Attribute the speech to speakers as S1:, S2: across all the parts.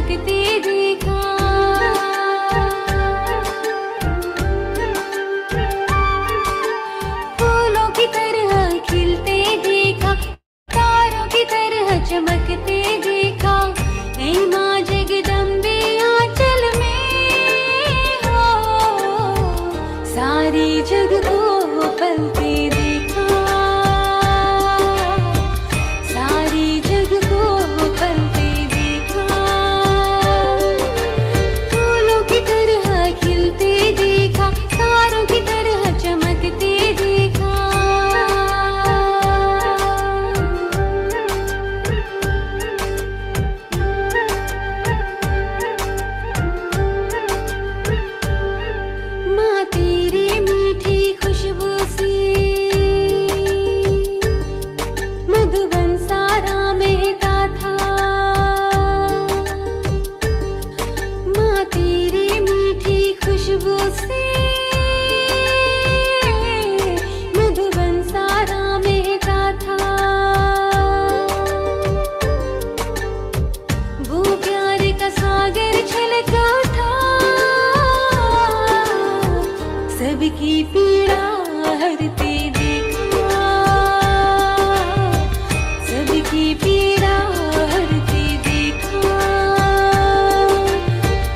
S1: चमकते देखा। फूलों की तरह खिलते देखा, तारों की तरह चमकते देखा। ऐ माँ जगदम्बे आंचल में हो, सारे जग को पलते देखा, सारे जग को पलते देखा। फूलों की तरह खिलते देखा, तारों की तरह चमकते देखा। माँ तेरी मीठी खुशबू से मधुबन सारा महका था। माँ तेरी मीठी खुशबू से मधुबन सारा महका था। वो प्यार का सागर छलका था, सबकी पीड़ा हरते देखा, सबकी पीड़ा हरते देखा।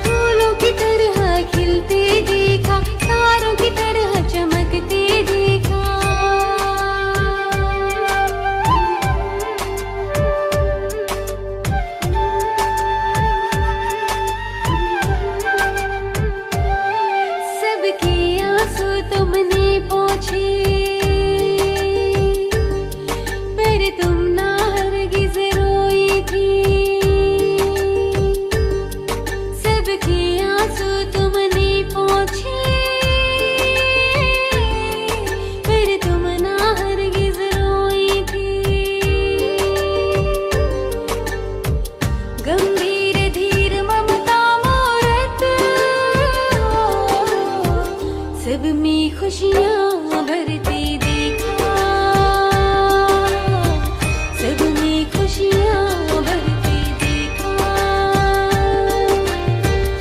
S1: फूलों की तरह खिलते देखा, तारों की तरह चमकते देखा। सबके आंसू तुमने पोंछे, पर तुम ना हरगिज रोई थी। सबके आंसू तुमने पोंछे, पर तुम ना हरगिज रोई थी। गंभीर धीर ममता मूरत हो, सब में खुशियाँ भरते देखा, सब में खुशियाँ भरते देखा।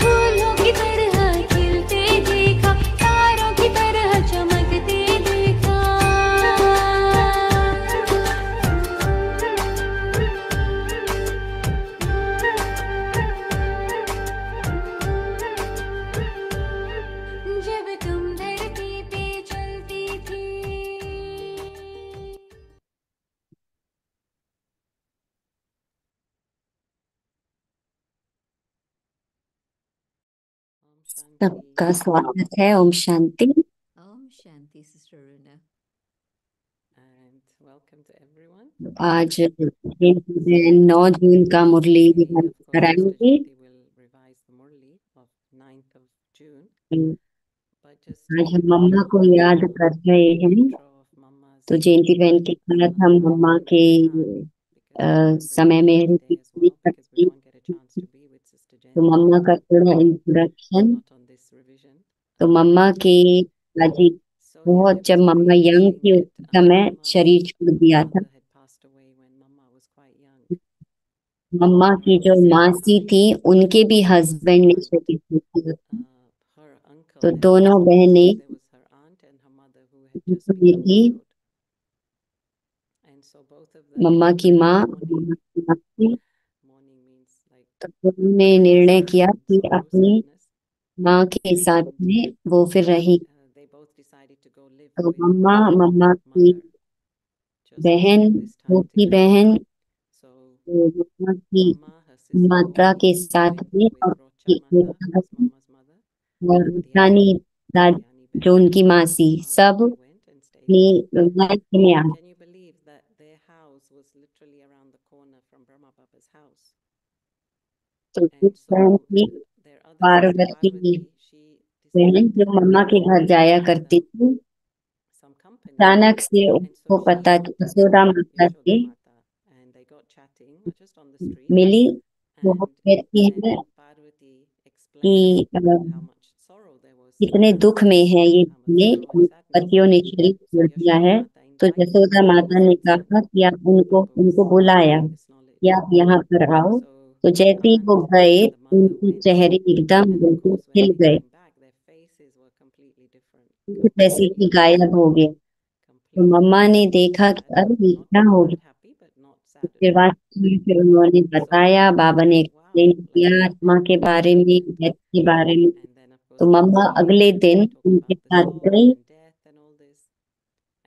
S1: फूलों की तरह खिलते देखा, तारों की तरह चमकते देखा। जब तुम धरती पे चलती थी।
S2: ओम शांति।
S3: सबका स्वागत है। Om Shanti.
S4: Om Shanti, Sister Runa.
S2: And welcome to everyone.
S3: आज जयंती दिन 9 जून का मुरली
S2: Today,
S3: हम
S2: of course, Sister
S3: कराएंगे।
S2: Jyoti will revise the Murli of 9th of June. But just to
S3: आज हम
S2: give a
S3: मम्मा को
S2: little
S3: याद कर रहे हैं,
S2: intro of Mama's
S3: तो जयंती बहन के साथ हम मम्मा के
S2: because we
S3: समय में
S2: remember today as well, because we don't get a chance to be with Sister
S3: तो
S2: Jayant
S3: मम्मा का थोड़ा introduction.
S2: not on this revision.
S3: तो मम्मा के दादी
S2: So yeah,
S3: बहुत
S2: it
S3: जब
S2: was very
S3: मम्मा यंग
S2: interesting
S3: थी उस
S2: that
S3: समय
S2: Mama's
S3: शरीर छोड़ दिया था।
S2: mother had passed away when Mama was quite young.
S3: मम्मा की जो मासी थी उनके भी हस्बैंड ने शरीर छोड़ दिया था।
S2: Her uncle
S3: तो
S2: had
S3: दोनों
S2: passed away.
S3: बहनें
S2: There was her aunt and her mother who had just
S3: में
S2: been
S3: थी।
S2: widowed. And so both of them
S3: मम्मा की माँ
S2: mourning.
S3: मम्मा की मासी,
S2: Mourning means like
S3: तो उन्होंने निर्णय किया कि
S2: sorrow,
S3: अपनी
S2: sadness.
S3: माँ के साथ में वो फिर रही।
S2: They both decided to go live
S3: तो
S2: with
S3: मम्मा
S2: her
S3: मम्मा की
S2: mother just
S3: बहन,
S2: during this time
S3: छोटी
S2: together.
S3: बहन
S2: So
S3: तो मम्मा की
S2: Mama, her sister,
S3: माता के साथ
S2: went
S3: में
S2: with
S3: और
S2: Rocha
S3: उसकी
S2: Mata,
S3: एक
S2: that's
S3: बहन
S2: Mama's mother,
S3: और
S2: and
S3: रानी
S2: Diani,
S3: दादी
S2: Diani
S3: जो
S2: Behan,
S3: उनकी मासी
S2: Mama's aunt.
S3: सब
S2: They went and stayed
S3: अपनी
S2: there.
S3: मायके में आ गए।
S2: Can you believe that their house was literally around the corner from Brahma Baba's house?
S3: तो
S2: And
S3: इस बहन
S2: so
S3: की
S2: their other sister
S3: Parvati
S2: Parvati, she
S3: बहन
S2: decided to
S3: जो
S2: go
S3: मम्मा के घर जाया
S2: give
S3: करती
S2: them
S3: थी,
S2: some company.
S3: अचानक से
S2: And
S3: उसको
S2: so
S3: पता
S2: she
S3: कि
S2: met
S3: यशोदा माता से
S2: Yashoda Mata, and they got chatting just on the street.
S3: मिली। तो वो
S2: And
S3: कहती है
S2: then Parvati
S3: कि
S2: explained how much sorrow there was
S3: कितने
S2: in the
S3: दुख में
S2: house,
S3: है ये
S2: how much
S3: ने
S2: sorrow and sadness.
S3: पतियों ने शरीर
S2: So
S3: छोड़ दिया
S2: Yashoda
S3: है।
S2: Mata
S3: तो
S2: invited
S3: यशोदा
S2: them
S3: माता ने
S2: since
S3: कहा कि आप उनको
S2: Baba was
S3: उनको बुलाया
S2: sharing this
S3: कि
S2: knowledge.
S3: आप यहाँ पर आओ।
S2: So
S3: तो जैसे ही वो
S2: arrived
S3: गए
S2: and the mother
S3: उनके
S2: went.
S3: चेहरे एकदम
S2: And of
S3: बिल्कुल
S2: course, when
S3: खिल
S2: they
S3: गए,
S2: came back, their faces were completely different,
S3: जैसे कि
S2: completely
S3: गायब हो गए। तो
S2: completely
S3: मम्मा ने
S2: not
S3: देखा कि
S2: sad,
S3: अरे ये
S2: not
S3: क्या हो
S2: that
S3: गया।
S2: happy, but not
S3: तो
S2: sad
S3: फिर
S2: at all.
S3: बाद में फिर उन्होंने
S2: So
S3: बताया, बाबा
S2: they
S3: ने
S2: thought, wow,
S3: एक्सप्लेन
S2: let's
S3: किया
S2: look
S3: आत्मा
S2: at
S3: के
S2: what
S3: बारे में,
S2: happened.
S3: डेथ के बारे में।
S2: And then, of
S3: तो
S2: course, they
S3: मम्मा
S2: explained,
S3: अगले दिन
S2: they talked
S3: उनके
S2: about the
S3: साथ
S2: soul
S3: गई।
S2: and death and all this.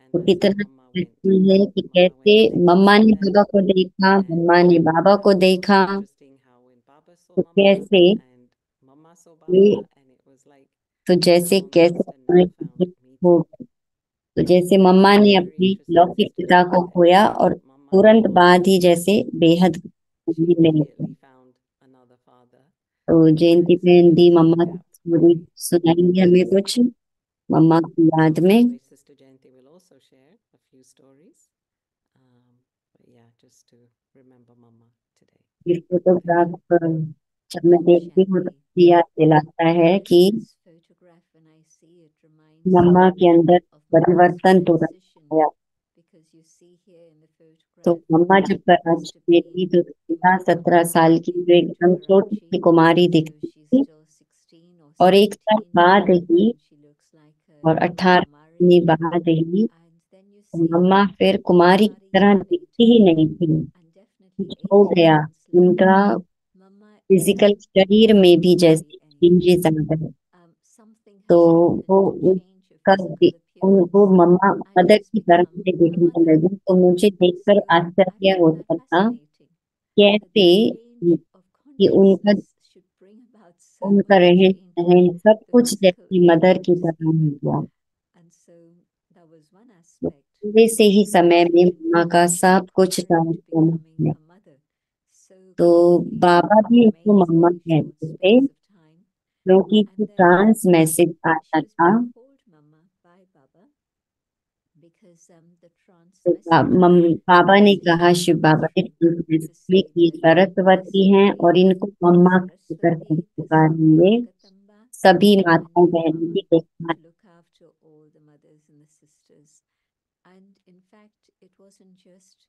S2: And
S3: तो
S2: that's how
S3: कितना
S2: Mama went.
S3: interesting है कि
S2: Mama
S3: कैसे
S2: went the next
S3: mamma
S2: day
S3: ने
S2: with
S3: बाबा
S2: them.
S3: को देखा,
S2: And
S3: मम्मा ने बाबा को
S2: it was
S3: देखा।
S2: also interesting how when Baba saw
S3: तो
S2: Mama
S3: कैसे
S2: and Mama saw
S3: way
S2: Baba, and it was like
S3: तो
S2: they
S3: जैसे
S2: found
S3: कैसे
S2: lost and
S3: हमारे
S2: now found
S3: हो
S2: meeting.
S3: गए। तो जैसे
S2: So
S3: मम्मा
S2: it was
S3: ने
S2: very
S3: अपने
S2: interesting,
S3: लौकिक
S2: Sister
S3: पिता को
S2: Janti, that
S3: खोया
S2: day
S3: और
S2: Mama
S3: तुरंत बाद ही
S2: immediately
S3: जैसे बेहद
S2: she
S3: मिलने लगी।
S2: immediately found another father,
S3: तो जयंती
S2: whereas
S3: बहन
S2: there
S3: दी
S2: was a
S3: मम्मा की
S2: gap,
S3: स्टोरी
S2: right?
S3: सुनाएंगे हमें कुछ मम्मा की याद में।
S2: Otherwise, Sister Jayanti will also share a few stories. But yeah, just to remember Mama today.
S3: ये
S2: Thank
S3: फोटोग्राफ
S2: you.
S3: जब मैं
S4: Om
S3: देखती हूँ तो
S4: Shanti.
S3: मुझे याद दिलाता है कि
S4: This photograph, when I see it, reminds
S3: mamma
S4: me
S3: के अंदर
S4: of Mama's
S3: परिवर्तन तुरंत
S4: transition.
S3: आया।
S4: Because you see here in the
S3: तो
S4: photograph,
S3: मम्मा जब
S4: Mama
S3: कराची
S4: must have
S3: में
S4: been
S3: थी तो 16-17
S4: immediately
S3: साल की जो
S4: taken to
S3: एकदम छोटी सी
S4: Karachi.
S3: कुमारी
S4: So
S3: दिखती
S4: she's
S3: थी,
S4: still 16 or
S3: और एक साल
S4: 17,
S3: बाद ही
S4: and she looks like a
S3: और
S4: young
S3: 18
S4: Kumari.
S3: महीने बाद ही
S4: And then you see
S3: मम्मा फिर
S4: just
S3: कुमारी
S4: about
S3: की
S4: a
S3: तरह
S4: year
S3: दिखती ही
S4: later,
S3: नहीं थी।
S4: and definitely
S3: कुछ हो
S4: 18
S3: गया
S4: months later,
S3: उनका
S4: Mama
S3: फिजिकल
S4: isn't
S3: शरीर
S4: like
S3: में भी
S4: Kumari
S3: जैसे
S4: anymore.
S3: चेंजेस आ गए।
S4: Something
S3: तो
S4: has
S3: वो
S4: happened to change her
S3: उनका
S4: physical
S3: उनको
S4: appearance,
S3: मम्मा
S4: and
S3: मदर
S4: she's
S3: की तरह
S4: become
S3: मुझे
S4: a
S3: देखने
S4: mother.
S3: लगी। तो मुझे देखकर
S4: So I
S3: आश्चर्य
S4: find that
S3: होता था
S4: fascinating, that
S3: कैसे
S4: this change of
S3: कि उनका
S4: consciousness should bring about so
S3: उनका
S4: much
S3: रहन
S4: change
S3: सहन
S4: in
S3: सब
S4: the
S3: कुछ
S4: physical
S3: जैसी मदर की
S4: appearance
S3: तरह हो
S4: even.
S3: गया।
S4: And so that was one
S3: तो
S4: aspect
S3: थोड़े से ही
S4: that
S3: समय में
S4: changed
S3: मम्मा का
S4: from
S3: सब
S4: a
S3: कुछ
S4: Kumari to
S3: ट्रांसफॉर्म हो
S4: becoming
S3: गया।
S4: a mother so
S3: तो
S4: quickly
S3: बाबा
S4: in
S3: भी
S4: an
S3: उसको मम्मा
S4: amazingly short
S3: कहते थे
S4: space of time.
S3: क्योंकि
S4: And then
S3: trance message
S4: she
S3: आता
S4: was
S3: था।
S4: being called Mama by Baba because the trance
S3: तो
S4: messenger
S3: बाबा ने
S4: message
S3: कहा,
S4: had
S3: शिव
S4: come
S3: बाबा ने
S4: through
S3: ट्रांस
S4: to
S3: मैसेज में
S4: say
S3: कि ये
S4: that this
S3: सरस्वती हैं और
S4: lady,
S3: इनको मम्मा कहकर कभी
S4: Saraswati, this
S3: पुकारेंगे।
S4: Jagatamba,
S3: सभी
S4: is my
S3: माताओं
S4: new
S3: बहनों
S4: Mama
S3: की देखना।
S4: to look after all the mothers and the sisters. And in fact, it wasn't just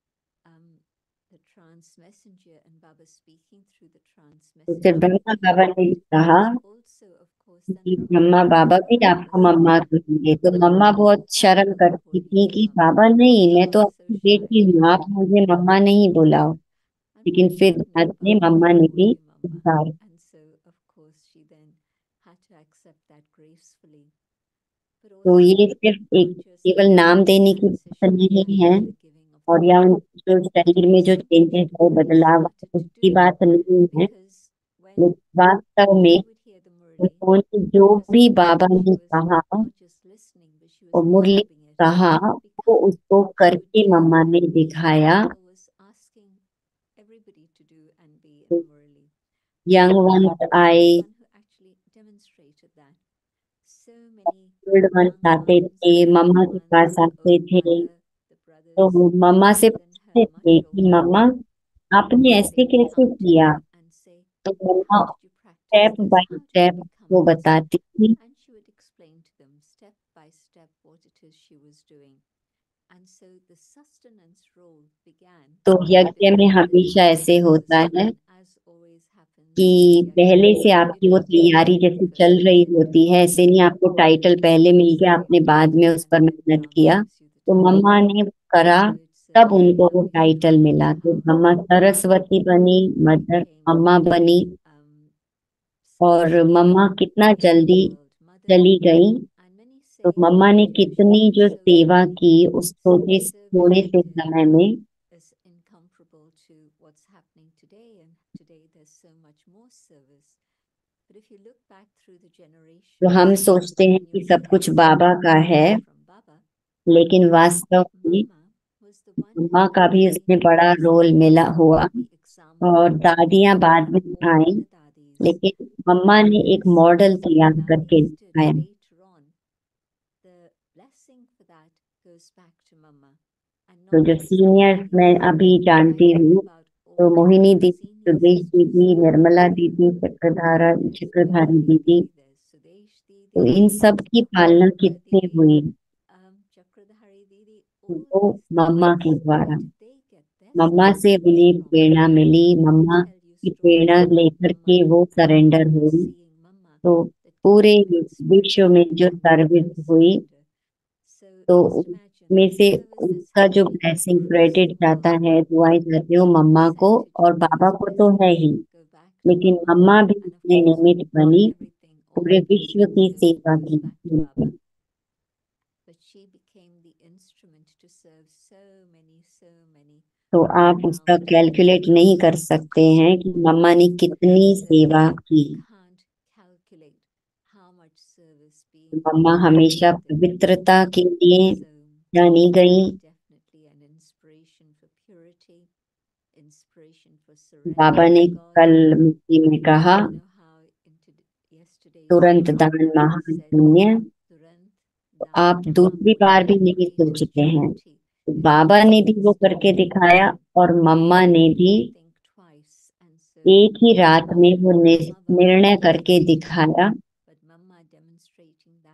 S4: the trance messenger and Baba speaking through the trance
S3: तो फिर
S4: messenger.
S3: Brahma बाबा ने भी
S4: It
S3: कहा
S4: was also, of course, then
S3: कि
S4: Brahma
S3: Brahma
S4: Baba
S3: बाबा
S4: as
S3: भी
S4: well
S3: आपको
S4: listening.
S3: मम्मा कहेंगे। तो
S4: And
S3: मम्मा बहुत
S4: that
S3: शर्म
S4: Baba
S3: करती
S4: called
S3: थी
S4: me
S3: कि
S4: Mama
S3: बाबा
S4: because
S3: नहीं,
S4: she
S3: मैं तो
S4: was so
S3: आपकी
S4: shy
S3: बेटी
S4: to
S3: हूँ, आप
S4: speak to
S3: मुझे
S4: me.
S3: मम्मा नहीं बुलाओ।
S4: And
S3: लेकिन
S4: Mama
S3: फिर
S4: said,
S3: बाद
S4: no,
S3: में
S4: Baba
S3: मम्मा
S4: will
S3: ने
S4: call
S3: भी
S4: you Mama.
S3: स्वीकार।
S4: And so, of course, she then had to accept that gracefully. But
S3: तो
S4: also,
S3: ये सिर्फ एक
S4: not just
S3: केवल
S4: the
S3: नाम देने की बात
S4: transition of
S3: नहीं
S4: life
S3: है
S4: and the giving of
S3: और या
S4: life,
S3: उनके जो
S4: but
S3: शरीर
S4: it
S3: में
S4: was
S3: जो
S4: something
S3: चेंजेस है
S4: Mama
S3: बदलाव
S4: started to
S3: उसकी
S4: do
S3: बात नहीं है।
S4: because when
S3: लेकिन वास्तव में
S4: she would hear the Murli,
S3: उन्होंने जो
S4: it was
S3: भी
S4: something
S3: बाबा
S4: that she
S3: ने
S4: was
S3: कहा
S4: not just listening, but she was
S3: और मुरली
S4: absorbing it.
S3: कहा
S4: It would
S3: वो
S4: become
S3: उसको
S4: what she would
S3: करके
S4: do,
S3: मम्मा ने
S4: and
S3: दिखाया।
S4: Baba was asking everybody to do and be in
S3: तो
S4: the Murli.
S3: Young
S4: So
S3: once
S4: she
S3: आए,
S4: was one who actually demonstrated that. So many
S3: old ones
S4: young
S3: आते
S4: ones,
S3: थे,
S4: the young
S3: मम्मा के
S4: ones,
S3: pass
S4: the
S3: आते
S4: old
S3: थे।
S4: mother, the
S3: तो
S4: brothers,
S3: वो मम्मा से
S4: and then her
S3: पूछते थे
S4: much
S3: कि
S4: older
S3: मम्मा
S4: mother.
S3: आपने
S4: And
S3: ऐसे
S4: they would
S3: कैसे
S4: come to
S3: किया।
S4: her and say,
S3: तो
S4: how
S3: मम्मा
S4: did you practice
S3: step
S4: this?
S3: By
S4: How did you
S3: step
S4: become
S3: वो
S4: this?
S3: बताती थी।
S4: And she would explain to them step by step what it is she was doing. And so the sustenance role began
S3: तो यज्ञ में
S4: before the
S3: हमेशा
S4: time
S3: ऐसे
S4: was.
S3: होता है
S4: And as always happens
S3: कि
S4: in the
S3: पहले
S4: yajna,
S3: से
S4: it
S3: आपकी वो
S4: was
S3: तैयारी
S4: Baba
S3: जैसे चल
S4: first
S3: रही
S4: began to
S3: होती है,
S4: work.
S3: ऐसे नहीं आपको टाइटल पहले
S4: And
S3: मिल गया
S4: so
S3: आपने बाद में उस
S4: and
S3: पर
S4: then
S3: मेहनत
S4: Brahma
S3: किया।
S4: gives you the
S3: तो
S4: title.
S3: मम्मा ने करा
S4: So it's
S3: तब उनको वो टाइटल
S4: amazing
S3: मिला। तो
S4: how
S3: मम्मा सरस्वती बनी,
S4: Mama
S3: मदर
S4: became
S3: मम्मा बनी
S4: um,
S3: और मम्मा
S4: Saraswati,
S3: कितना
S4: the
S3: जल्दी
S4: so-called mother.
S3: चली गई।
S4: And many
S3: तो
S4: say
S3: मम्मा ने
S4: because she
S3: कितनी
S4: did
S3: जो
S4: so
S3: सेवा
S4: quickly,
S3: की उस
S4: so the service
S3: थोड़े
S4: she
S3: से
S4: did
S3: समय में।
S4: is incomparable to what's happening today. And today there's so much more service. But if you look back through the
S3: तो हम
S4: generations,
S3: सोचते हैं
S4: then
S3: कि
S4: you'll
S3: सब
S4: see
S3: कुछ
S4: this
S3: बाबा का है,
S4: continuity from Baba.
S3: लेकिन
S4: But
S3: वास्तव में
S4: Mama was the one who
S3: मम्मा का भी
S4: actually
S3: उसमें बड़ा रोल मिला
S4: set
S3: हुआ।
S4: the example
S3: और दादियां बाद
S4: for
S3: में
S4: all
S3: आई,
S4: the dadis.
S3: लेकिन मम्मा
S4: And
S3: ने एक
S4: this,
S3: मॉडल
S4: as the
S3: तैयार करके
S4: dadis did
S3: दिखाया।
S4: later on, the blessing for that goes back to Mama. And
S3: तो
S4: not
S3: जो
S4: just the
S3: सीनियर्स मैं
S4: dadis,
S3: अभी
S4: but I
S3: जानती
S4: think
S3: हूँ,
S4: about
S3: तो
S4: all
S3: मोहिनी
S4: the
S3: दीदी,
S4: senior
S3: सुदेश
S4: sisters
S3: दीदी,
S4: who are
S3: निर्मला
S4: there.
S3: दीदी, चक्रधारा,
S4: There's
S3: चक्रधारी
S4: Nirmala
S3: दीदी,
S4: Didi, there's Sudesh
S3: तो
S4: Didi,
S3: इन सब की
S4: there's
S3: पालना
S4: Maharika
S3: किससे
S4: Didi,
S3: हुई।
S4: Chakradhari Didi, all
S3: वो
S4: these
S3: मम्मा
S4: dadis,
S3: के
S4: where
S3: द्वारा
S4: did they get their
S3: मम्मा से
S4: sustenance
S3: उन्हें
S4: from?
S3: Prerna milli.
S4: And I can
S3: mamma
S4: tell you
S3: की प्रेरणा लेकर के वो सरेंडर हुई, तो पूरे विश्व में जो सर्विस हुई, तो उसमें से उसका जो ब्लेसिंग क्रेडिट जाता है, दुआएं जाती है वो मम्मा को, और बाबा को तो है ही, लेकिन मम्मा भी इसमें निमित्त बनी पूरे विश्व की सेवा की।
S4: But she became the instrument to serve so many
S3: तो आप उसका कैलकुलेट नहीं कर सकते हैं कि मम्मा ने कितनी सेवा की।
S4: can't calculate how much service being
S3: मम्मा हमेशा पवित्रता के लिए जानी गई।
S4: definitely an inspiration for purity, inspiration for surrender
S3: बाबा ने
S4: to God.
S3: कल मुक्ति में कहा,
S4: You know how yesterday's
S3: तुरंत दान
S4: said,
S3: महान पुण्य।
S4: Turant
S3: आप दूसरी बार भी नहीं सोचते हैं, तो बाबा ने भी वो करके दिखाया, और मम्मा ने भी एक ही रात में वो निर्णय करके दिखाया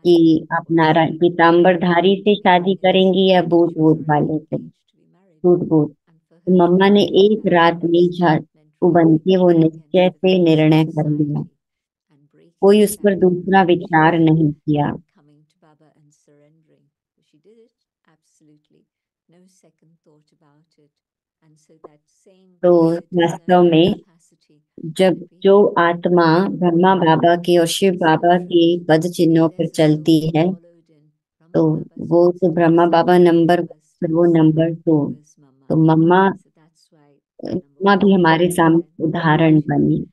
S3: कि आप नारायण पीताम्बरधारी से शादी करेंगी या बूट वूट वाले से, सूट बूट। तो मम्मा ने एक रात में झाड़ू बन के वो निश्चय से निर्णय कर लिया, कोई उस पर दूसरा विचार नहीं किया।
S4: coming to Baba and surrendering. She did it absolutely, no second thought about it. And so that same
S3: तो
S4: clear
S3: वास्तव में
S4: discerning capacity
S3: जब
S4: that we
S3: जो
S4: have
S3: आत्मा ब्रह्मा बाबा के और शिव बाबा के पद चिन्हों पर चलती है, तो वो तो ब्रह्मा बाबा नंबर, फिर वो नंबर 2, तो मम्मा मम्मा भी हमारे सामने उदाहरण बनी।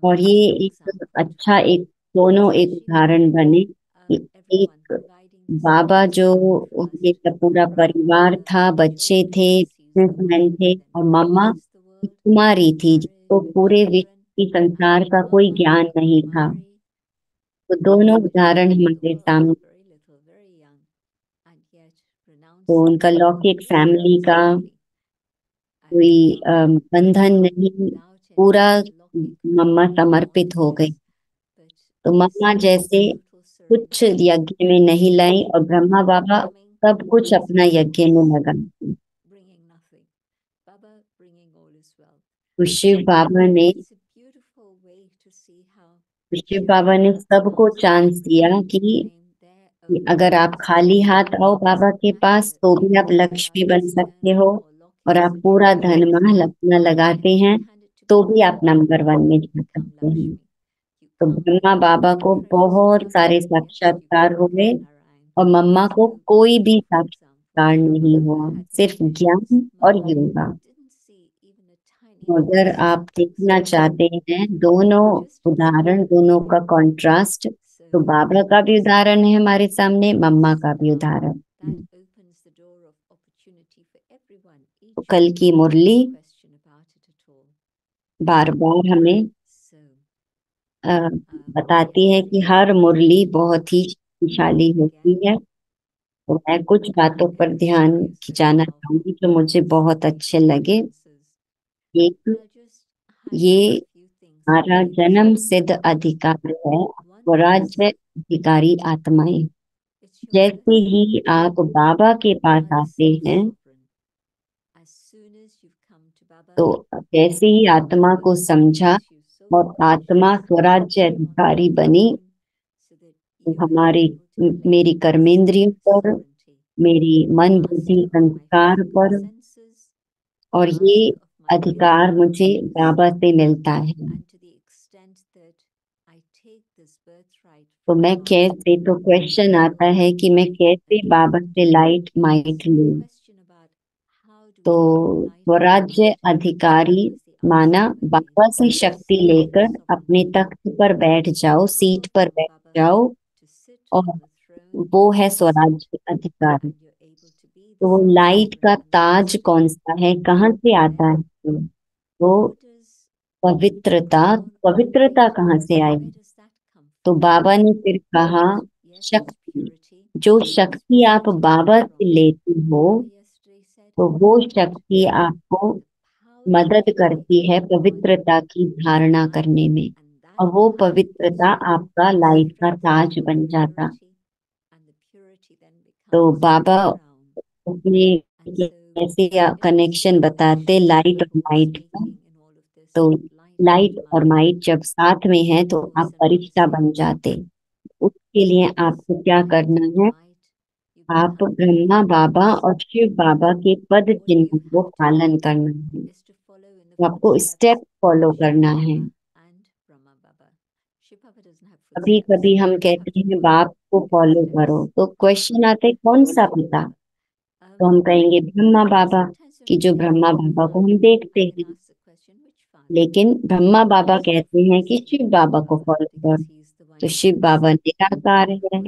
S3: और ये एक अच्छा, एक दोनों एक उदाहरण बने कि एक बाबा जो उनके का पूरा परिवार था, बच्चे थे, बिजनेसमैन थे, और मम्मा एक कुमारी थी जिसको पूरे विश्व की संसार का कोई ज्ञान नहीं था। तो दोनों उदाहरण हमारे सामने। तो उनका लौकिक फैमिली का कोई बंधन नहीं, पूरा मम्मा समर्पित हो गई। तो मम्मा जैसे कुछ यज्ञ में नहीं लाई, और ब्रह्मा बाबा सब कुछ अपना यज्ञ में लगा। तो शिव बाबा ने सबको चांस दिया कि अगर आप खाली हाथ आओ बाबा के पास तो भी आप लक्ष्मी बन सकते हो, और आप पूरा धन महल अपना लगाते हैं तो भी आप नंबर 1 में जा सकते हैं। तो ब्रह्मा बाबा को बहुत सारे साक्षात्कार हुए, और मम्मा को कोई भी साक्षात्कार नहीं हुआ, सिर्फ ज्ञान और योगा। अगर आप देखना चाहते हैं दोनों उदाहरण, दोनों का कंट्रास्ट, तो बाबा का भी उदाहरण है हमारे सामने, मम्मा का भी उदाहरण। तो कल की मुरली बार बार हमें बताती है कि हर मुरली बहुत ही शक्तिशाली होती है। तो मैं कुछ बातों पर ध्यान खिंचाना चाहूंगी जो मुझे बहुत अच्छे लगे। एक, ये हमारा जन्म सिद्ध अधिकार है, स्वराज्य अधिकारी आत्माएं। जैसे ही आप बाबा के पास आते हैं, तो जैसे ही आत्मा को समझा और आत्मा स्वराज्य अधिकारी बनी, तो हमारी मेरी कर्मेंद्रियों पर, मेरी मन बुद्धि संस्कार पर, और ये अधिकार मुझे बाबा से मिलता है। तो मैं कैसे, तो क्वेश्चन आता है कि मैं कैसे बाबा से लाइट माइट लूं। तो स्वराज्य अधिकारी माना बाबा से शक्ति लेकर अपने तख्त पर बैठ जाओ, सीट पर बैठ जाओ, और वो है स्वराज्य अधिकारी। तो वो लाइट का ताज कौन सा है, कहाँ से आता है? वो पवित्रता। पवित्रता कहाँ से आई? तो बाबा ने फिर कहा शक्ति। जो शक्ति आप बाबा से लेती हो, तो वो शक्ति आपको मदद करती है पवित्रता की धारणा करने में, और वो पवित्रता आपका लाइट का ताज बन जाता। तो बाबा अपने कैसे कनेक्शन बताते लाइट और लाइट का। तो लाइट और माइट जब साथ में है तो आप फरिश्ता बन जाते। उसके लिए आपको क्या करना है, आप ब्रह्मा बाबा और शिव बाबा के पद चिन्ह को पालन करना है। तो आपको स्टेप फॉलो करना है। कभी कभी हम कहते हैं बाप को फॉलो करो, तो क्वेश्चन आता है कौन सा पिता? तो हम कहेंगे ब्रह्मा बाबा, कि जो ब्रह्मा बाबा को हम देखते हैं। लेकिन ब्रह्मा बाबा कहते हैं कि शिव बाबा को फॉलो करो, तो शिव बाबा निराकार है।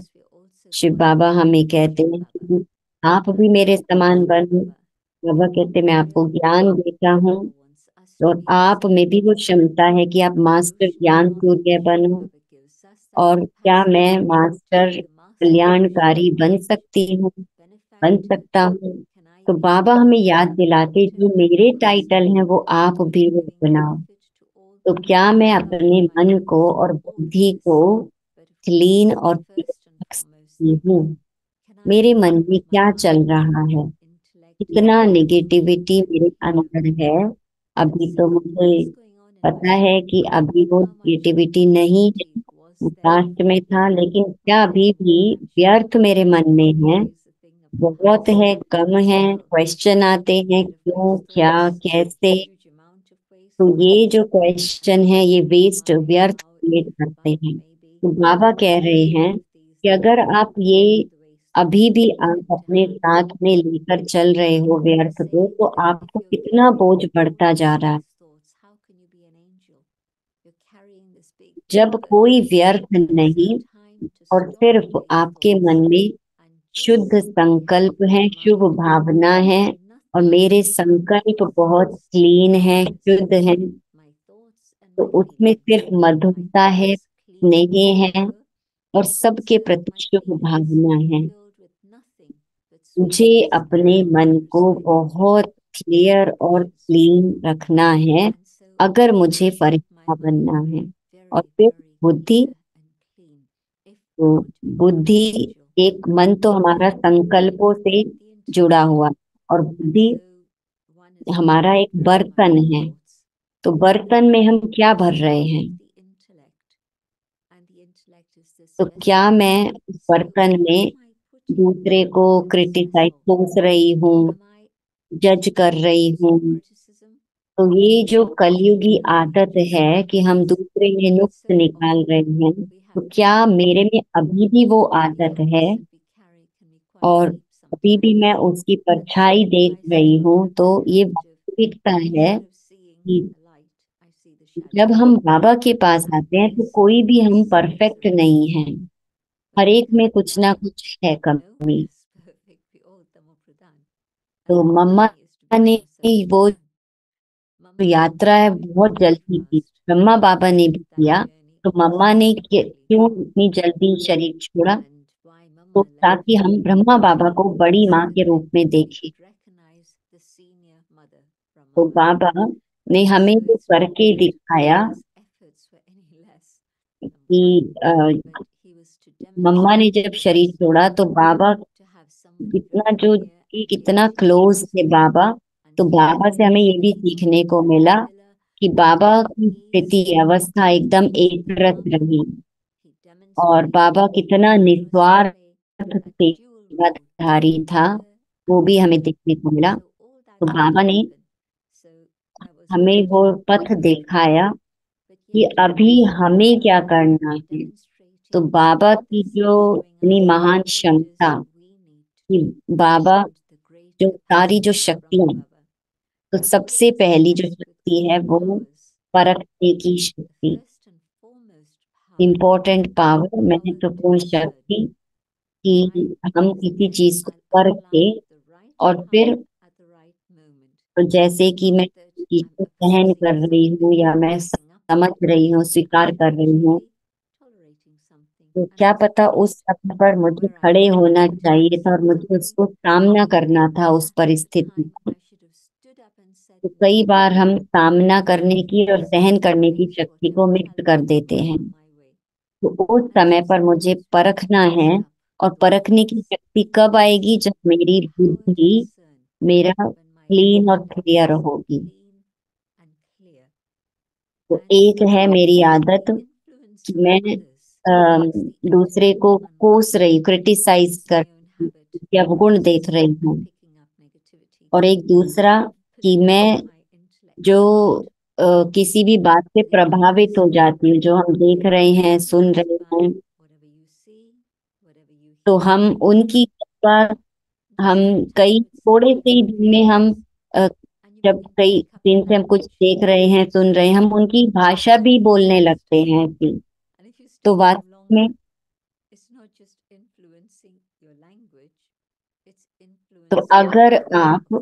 S3: शिव बाबा हमें कहते हैं कि आप भी मेरे समान बनो। बाबा कहते मैं आपको ज्ञान देता हूँ, और आप में भी वो क्षमता है कि आप मास्टर ज्ञान सूर्य बनो। और क्या मैं मास्टर कल्याणकारी बन सकती हूँ, बन सकता हूँ? तो बाबा हमें याद दिलाते जो मेरे टाइटल हैं वो आप भी वो बनाओ। तो क्या मैं अपने मन को और बुद्धि को क्लीन और pure रख सकती हूँ? मेरे मन में क्या चल रहा है, कितना नेगेटिविटी मेरे अंदर है? अभी तो मुझे पता है कि अभी वो नेगेटिविटी नहीं है, पास्ट में था, लेकिन क्या अभी भी व्यर्थ मेरे मन में है? बहुत है, कम है? क्वेश्चन आते हैं क्यों, क्या, कैसे? तो ये जो क्वेश्चन है ये वेस्ट, व्यर्थ क्रिएट करते हैं। तो बाबा कह रहे हैं कि अगर आप ये अभी भी आप अपने साथ में लेकर चल रहे हो व्यर्थ को, तो आपको कितना बोझ बढ़ता जा रहा है। जब कोई व्यर्थ नहीं और सिर्फ आपके मन में शुद्ध संकल्प है, शुभ भावना है, और मेरे संकल्प बहुत क्लीन है, शुद्ध है, तो उसमें सिर्फ मधुरता है, स्नेह है, और सबके प्रति शुभ भावना है। मुझे अपने मन को बहुत क्लियर और क्लीन रखना है अगर मुझे फरिश्ता बनना है। और फिर बुद्धि, तो बुद्धि, एक मन तो हमारा संकल्पों से जुड़ा हुआ, और बुद्धि हमारा एक बर्तन है। तो बर्तन में हम क्या भर रहे हैं? तो क्या मैं उस बर्तन में दूसरे को क्रिटिसाइज सोच रही हूँ, जज कर रही हूँ? तो ये जो कलयुगी आदत है कि हम दूसरे में नुक्स निकाल रहे हैं, तो क्या मेरे में अभी भी वो आदत है? और अभी भी मैं उसकी परछाई देख रही हूँ। तो ये वास्तविकता है कि जब हम बाबा के पास आते हैं तो कोई भी हम परफेक्ट नहीं है, हर एक में कुछ ना कुछ है कमी। तो मम्मा ने वो जो यात्रा है बहुत जल्दी की, ब्रह्मा बाबा ने भी किया। तो मम्मा ने क्यों इतनी जल्दी शरीर छोड़ा? तो ताकि हम ब्रह्मा बाबा को बड़ी माँ के रूप में देखें। तो बाबा ने हमें जो करके दिखाया कि मम्मा ने जब शरीर छोड़ा तो बाबा कितना जो कि कितना क्लोज थे बाबा। तो बाबा से हमें ये भी सीखने को मिला कि बाबा की स्थिति अवस्था एकदम एक रस रही, और बाबा कितना निस्वार्थ सेवाधारी था, वो भी हमें देखने को मिला। तो बाबा ने हमें वो पथ दिखाया कि अभी हमें क्या करना है। तो बाबा की जो इतनी महान क्षमता कि बाबा जो सारी जो शक्तियां, तो सबसे पहली जो शक्ति है वो परखने की शक्ति, इम्पोर्टेंट पावर, महत्वपूर्ण शक्ति, कि हम किसी चीज को परखे। और फिर तो जैसे कि मैं चीज को सहन कर रही हूँ या मैं समझ रही हूँ, स्वीकार कर रही हूँ, तो क्या पता उस समय पर मुझे खड़े होना चाहिए था और मुझे उसको सामना करना था उस परिस्थिति का। तो कई बार हम सामना करने की और सहन करने की शक्ति को मिक्स कर देते हैं। तो उस समय पर मुझे परखना है, और परखने की शक्ति कब आएगी? जब मेरी बुद्धि मेरा क्लीन और क्लियर होगी। तो एक है मेरी आदत कि मैं दूसरे को कोस रही, क्रिटिसाइज कर रही हूँ, उसके अवगुण देख रही हूँ। और एक दूसरा कि मैं जो किसी भी बात से प्रभावित हो जाती हूँ, जो हम देख रहे हैं, सुन रहे हैं, तो हम उनकी बात, हम कई थोड़े से ही दिन में हम अ, जब कई दिन से हम कुछ देख रहे हैं, सुन रहे हैं, हम उनकी भाषा भी बोलने लगते हैं ऐसी। तो वास्तव में तो अगर आप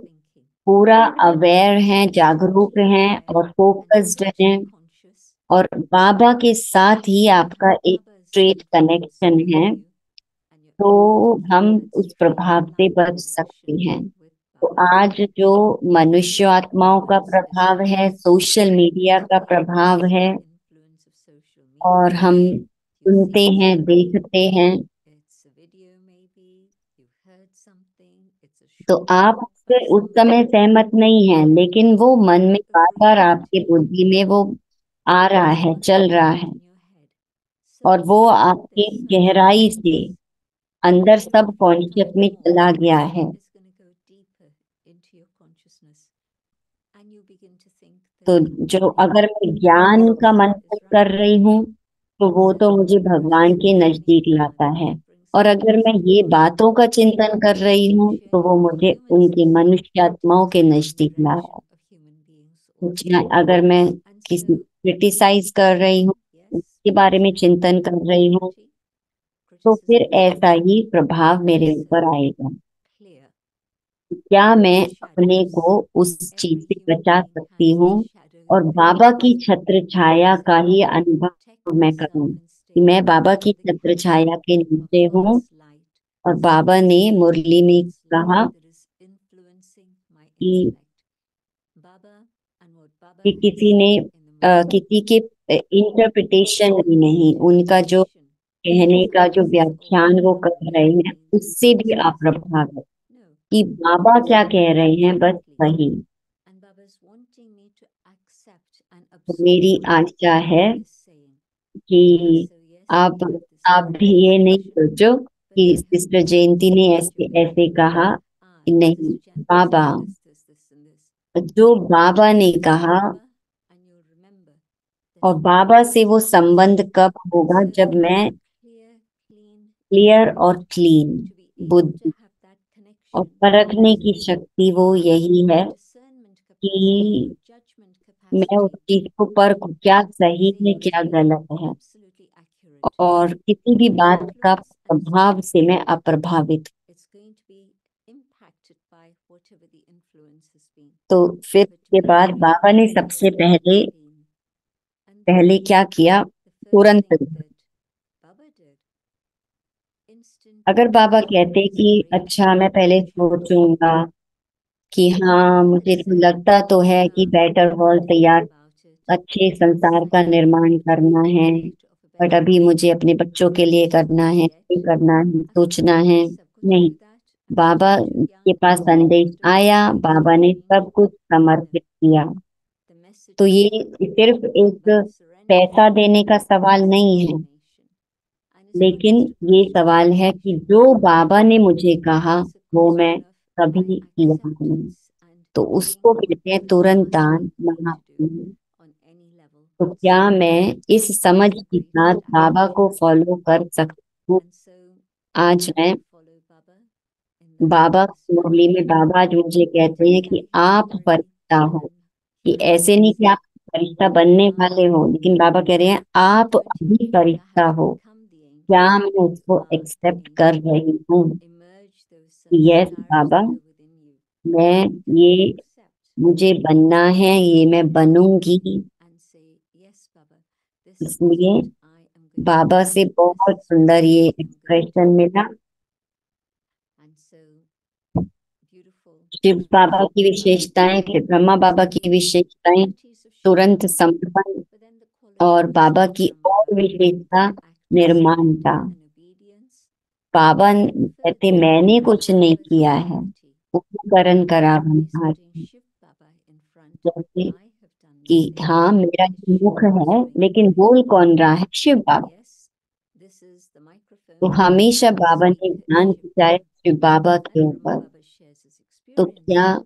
S3: पूरा अवेयर हैं, जागरूक हैं और फोकस्ड हैं, और बाबा के साथ ही आपका एक स्ट्रेट कनेक्शन है, तो हम उस प्रभाव से बच सकते हैं। तो आज जो मनुष्य आत्माओं का प्रभाव है, सोशल मीडिया का प्रभाव है, और हम सुनते हैं, देखते हैं, तो आप उससे उस समय सहमत नहीं हैं, लेकिन वो मन में बार बार आपके बुद्धि में वो आ रहा है, चल रहा है, और वो आपके गहराई से अंदर सब कॉन्शियस में चला गया है। तो जो अगर मैं ज्ञान का मंथन कर रही हूँ, तो वो तो मुझे भगवान के नजदीक लाता है। और अगर मैं ये बातों का चिंतन कर रही हूँ, तो वो मुझे उनके मनुष्य आत्माओं के नजदीक ला रहा है। अगर मैं किसी क्रिटिसाइज कर रही हूँ, उसके बारे में चिंतन कर रही हूँ, तो फिर ऐसा ही प्रभाव मेरे ऊपर आएगा। क्या मैं अपने को उस चीज से बचा सकती हूँ, और बाबा की छत्र छाया का ही अनुभव मैं करूँ, कि मैं बाबा की छत्र छाया के नीचे हूँ। और बाबा ने मुरली में कहा कि किसी ने किसी के इंटरप्रिटेशन भी नहीं, उनका जो कहने का जो व्याख्यान वो कर रहे हैं, उससे भी आप प्रभावित, कि बाबा क्या कह रहे हैं, बस वही। तो मेरी आशा है कि आप आप भी ये नहीं सोचो कि सिस्टर जयंती ने ऐसे ऐसे कहा, कि नहीं, बाबा, जो बाबा ने कहा, और बाबा से वो संबंध कब होगा, जब मैं क्लियर और क्लीन बुद्धि, और परखने की शक्ति वो यही है कि मैं उस चीज को परखूं, क्या सही है, क्या गलत है, और किसी भी बात का प्रभाव से मैं अप्रभावित हूं। तो फिर उसके बाद बाबा ने सबसे पहले पहले क्या किया, तुरंत, अगर बाबा कहते कि अच्छा मैं पहले सोचूंगा, कि हाँ मुझे तो लगता तो है कि बेटर वर्ल्ड तैयार, अच्छे संसार का निर्माण करना है, बट अभी मुझे अपने बच्चों के लिए करना है, ये करना है, सोचना है, नहीं, बाबा के पास संदेश आया, बाबा ने सब कुछ समर्पित किया। तो ये सिर्फ एक पैसा देने का सवाल नहीं है, लेकिन ये सवाल है कि जो बाबा ने मुझे कहा, वो मैं कभी किया नहीं, तो उसको कहते हैं तुरंत दान, महापुण्य। तो क्या मैं इस समझ के साथ बाबा को फॉलो कर सकती हूँ? आज मैं बाबा की मुरली में बाबा आज मुझे कहते हैं कि आप फरिश्ता हो, कि ऐसे नहीं कि आप फरिश्ता बनने वाले हो, लेकिन बाबा कह रहे हैं आप अभी फरिश्ता हो। क्या मैं उसको एक्सेप्ट कर रही हूँ? यस बाबा, मैं ये, मुझे बनना है, ये मैं बनूंगी। इसलिए बाबा से बहुत सुंदर ये एक्सप्रेशन मिला। शिव बाबा की विशेषताएं, फिर ब्रह्मा बाबा की विशेषताएं, तुरंत समर्पण, और बाबा की और विशेषता निर्माणता। बाबा कहते मैंने कुछ नहीं किया है, उपकरण करा ब्रह्मा जी। जैसे कि हाँ मेरा ये मुख है, लेकिन बोल कौन रहा है? शिव बाबा। तो हमेशा बाबा ने ध्यान दिया शिव बाबा के ऊपर। तो क्या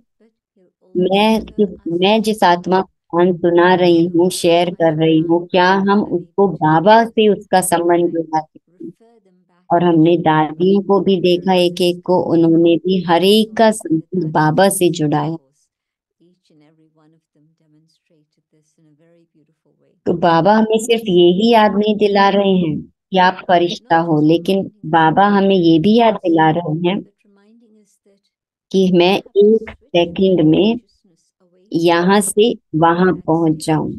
S3: मैं जिस आत्मा को ध्यान सुना रही हूँ, शेयर कर रही हूँ, क्या हम उसको बाबा से उसका संबंध जोड़ा सकते हैं? और हमने दादियों को भी देखा, एक एक को, उन्होंने भी हर एक का संबंध बाबा से जुड़ाया। तो बाबा हमें सिर्फ यही याद नहीं दिला रहे हैं कि आप फरिश्ता हो, लेकिन बाबा हमें ये भी याद दिला रहे हैं कि मैं एक सेकंड में यहाँ से वहां पहुंच जाऊं,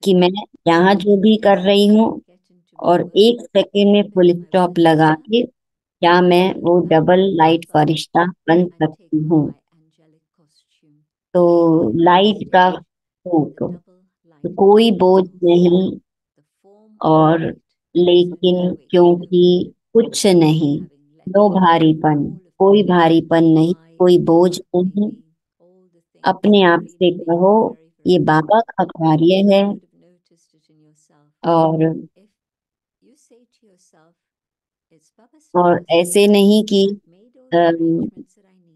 S3: कि मैं यहाँ जो भी कर रही हूँ और एक सेकंड में फुल स्टॉप लगा के क्या मैं वो डबल लाइट फरिश्ता बन सकती हूँ। तो लाइट का फूक, तो कोई बोझ नहीं, और लेकिन क्योंकि कुछ नहीं, नो भारीपन, कोई भारीपन नहीं, कोई बोझ नहीं। अपने आप से कहो ये बाबा का कार्य है। और ऐसे नहीं कि अम,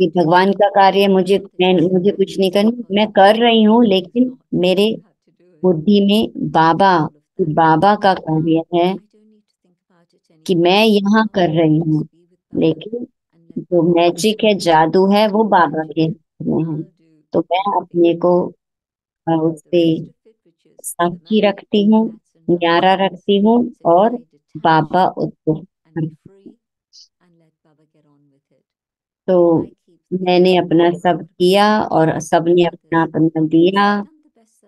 S3: कि भगवान का कार्य है, मुझे कुछ नहीं करना, मैं कर रही हूँ, लेकिन मेरे बुद्धि में बाबा का कार्य है कि मैं यहाँ कर रही हूँ, लेकिन जो मैजिक है, जादू है, वो बाबा के हाथ में है। तो मैं अपने को उससे साक्षी रखती हूँ, न्यारा रखती हूँ, और बाबा उसको। तो मैंने अपना सब किया और सबने अपना अपना दिया,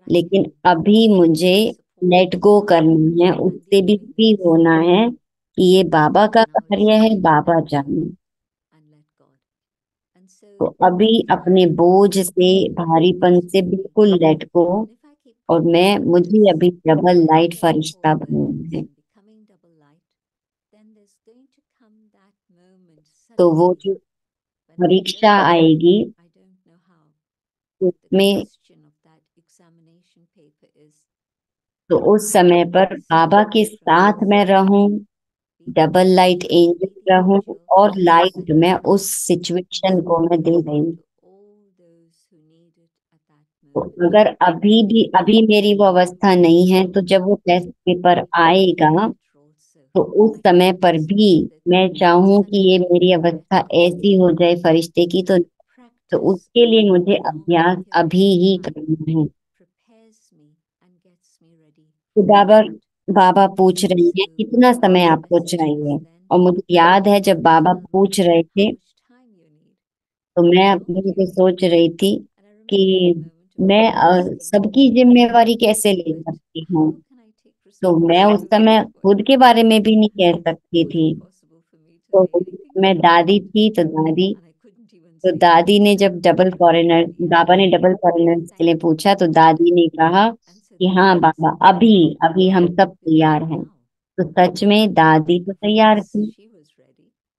S3: लेकिन अभी मुझे लेट गो करना है, उससे भी फ्री होना है कि ये बाबा का कार्य है, बाबा जाने। तो अभी अपने बोझ से, भारीपन से बिल्कुल लेट गो, और मुझे अभी डबल लाइट फरिश्ता बनना है। तो वो जो परीक्षा आएगी, उसमें तो उस समय पर बाबा के साथ मैं रहूं, डबल लाइट एंजल रहूं, और लाइट में उस सिचुएशन को मैं दे रही हूँ। तो अगर अभी मेरी वो अवस्था नहीं है, तो जब वो टेस्ट पेपर आएगा, तो उस समय पर भी मैं चाहूं कि ये मेरी अवस्था ऐसी हो जाए फरिश्ते की, तो उसके लिए मुझे अभ्यास अभी ही करना है। तो बाबा बाबा पूछ रही है कितना समय आपको चाहिए। और मुझे याद है जब बाबा पूछ रहे थे, तो मैं अपने को सोच रही थी कि मैं सबकी जिम्मेवारी कैसे ले सकती हूँ। तो मैं उस समय खुद के बारे में भी नहीं कह सकती थी। तो मैं दादी थी, तो दादी ने जब डबल फॉरेनर बाबा ने डबल फॉरेनर्स के लिए पूछा, तो दादी ने कहा कि हाँ बाबा, अभी अभी हम सब तैयार हैं। तो सच में दादी तो तैयार थी।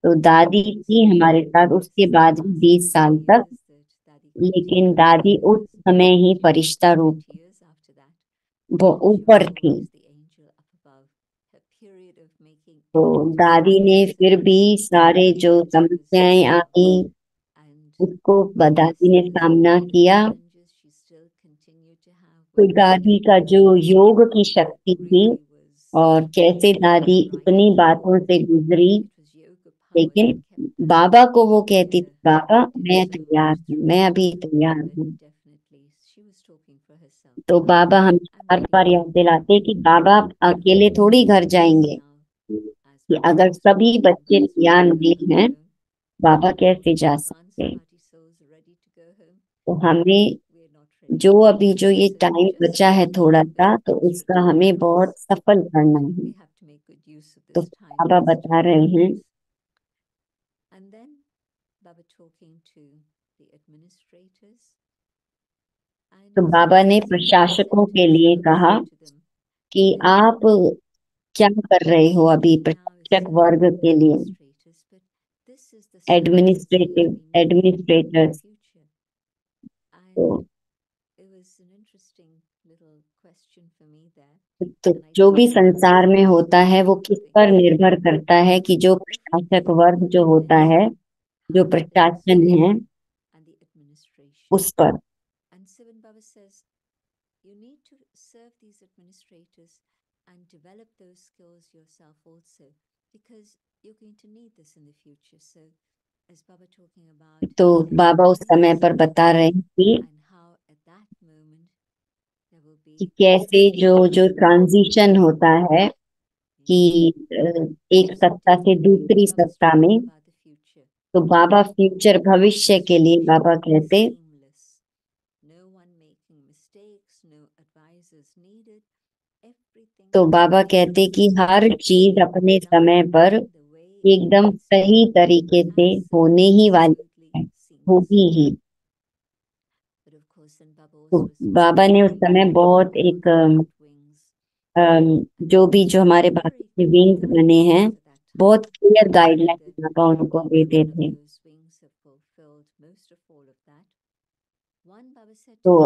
S3: तो दादी थी हमारे साथ उसके बाद भी 20 साल तक, लेकिन दादी उस समय ही फरिश्ता रूप, वो ऊपर थी। तो दादी ने फिर भी सारे जो समस्याएं आई, उसको दादी ने सामना किया। तो दादी का जो योग की शक्ति थी, और कैसे दादी इतनी बातों से गुजरी, लेकिन बाबा को वो कहती थी, बाबा मैं तैयार हूँ, मैं अभी तैयार हूँ। तो बाबा हम बार बार याद दिलाते कि बाबा अकेले थोड़ी घर जाएंगे, कि अगर सभी बच्चे तैयार नहीं हैं, बाबा कैसे जा सकते हैं। तो हमें जो ये टाइम बचा है थोड़ा सा, तो उसका हमें बहुत सफल करना है। तो बाबा बता रहे हैं, तो बाबा ने प्रशासकों के लिए कहा कि आप क्या कर रहे हो अभी प्रशासक वर्ग के लिए, एडमिनिस्ट्रेटर्स। तो तो जो भी संसार में होता है वो किस पर निर्भर करता है कि जो प्रशासक वर्ग जो होता है, जो प्रशासन है, उस पर।
S4: And Sivan Baba says, you need to serve these administrators and develop those skills yourself also, because you're going to need this in the future. So, as Baba talking about
S3: तो बाबा उस समय पर बता रहे हैं
S4: and how at that moment there will
S3: कि
S4: be
S3: कैसे जो जो ट्रांजिशन होता है कि एक सत्ता से दूसरी
S4: Baba's
S3: सत्ता में,
S4: talking about the future.
S3: तो बाबा फ्यूचर भविष्य के लिए बाबा कहते,
S4: Seamless. No one making mistakes, no advisors needed. Everything
S3: तो बाबा कहते कि हर चीज अपने समय पर एकदम सही तरीके से होने ही वाली है, होगी ही। तो बाबा ने उस समय बहुत एक जो भी जो हमारे बाकी के विंग्स बने हैं, बहुत क्लियर गाइडलाइन बाबा उनको देते थे। तो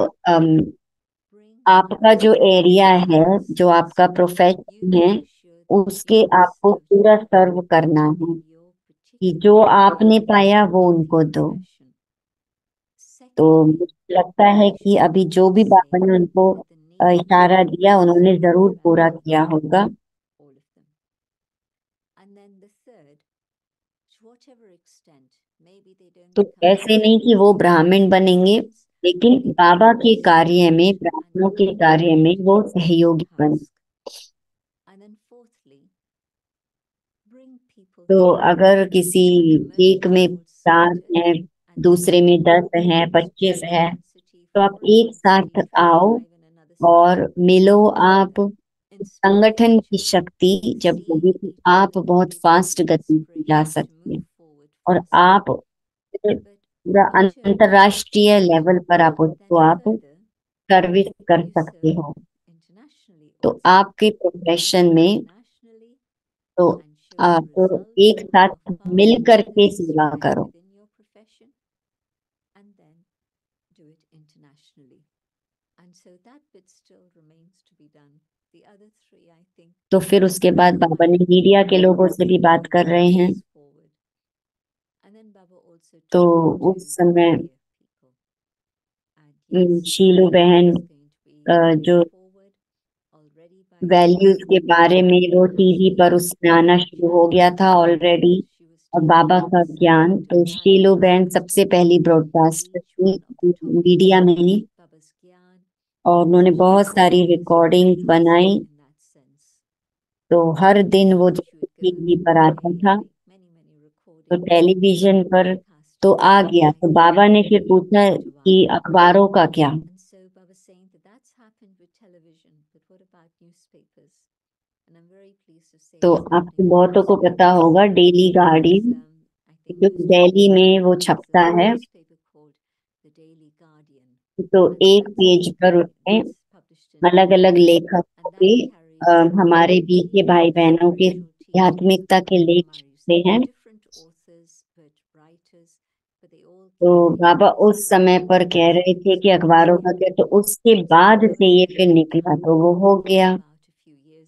S3: आपका जो एरिया है, जो आपका प्रोफेशन है, उसके आपको पूरा सर्व करना है कि जो आपने पाया वो उनको दो। तो मुझे लगता है कि अभी जो भी बाबा ने उनको इशारा दिया उन्होंने जरूर पूरा किया होगा। तो ऐसे नहीं कि वो ब्राह्मण बनेंगे, लेकिन बाबा के कार्य में, ब्राह्मणों के कार्य में वो सहयोगी बने। तो अगर किसी एक में 4 है, दूसरे में 10 है, 25 है, तो आप एक साथ आओ और मिलो। आप संगठन की शक्ति जब होगी तो आप बहुत फास्ट गति से जा सकते हैं और आप पूरा अंतरराष्ट्रीय लेवल पर आप उसको आप सर्विस कर सकते हो। तो आपके प्रोफेशन में तो आप एक साथ मिल करके सेवा करो। तो फिर उसके बाद बाबा ने मीडिया के लोगों से भी बात कर रहे हैं। तो उस समय शीलू बहन जो वैल्यूज के बारे में वो टीवी पर उसमें आना शुरू हो गया था ऑलरेडी, और बाबा का ज्ञान, तो शीलू बहन सबसे पहली ब्रॉडकास्ट थी मीडिया में ही, और उन्होंने बहुत सारी रिकॉर्डिंग बनाई। तो हर दिन वो जब टीवी पर आता था तो टेलीविजन पर तो आ गया, तो बाबा ने फिर पूछा कि अखबारों का क्या। तो आपको बहुतों को पता होगा डेली गार्डियन, जो दिल्ली में वो छपता है। तो एक पेज पर उसमें अलग अलग लेखकों के हमारे बीके भाई बहनों के आध्यात्मिकता के लेख छपते हैं। तो बाबा उस समय पर कह रहे थे कि अखबारों का क्या, तो उसके बाद से ये फिर निकला तो वो हो गया।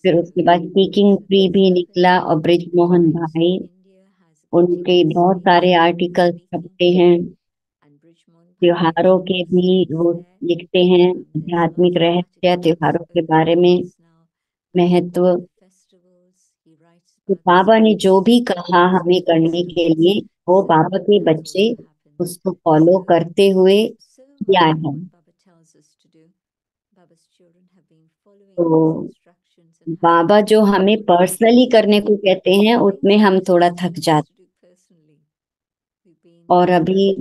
S3: फिर उसके बाद स्पीकिंग फ्री भी निकला, और ब्रिज मोहन भाई, उनके बहुत सारे आर्टिकल छपते हैं। त्योहारों के भी वो लिखते हैं, आध्यात्मिक रहस्य, त्योहारों के बारे में महत्व। तो बाबा ने जो भी कहा हमें करने के लिए, वो बाबा के बच्चे उसको फॉलो करते हुए किया है। तो बाबा जो हमें पर्सनली करने को कहते हैं उसमें हम थोड़ा थक जाते, और अभी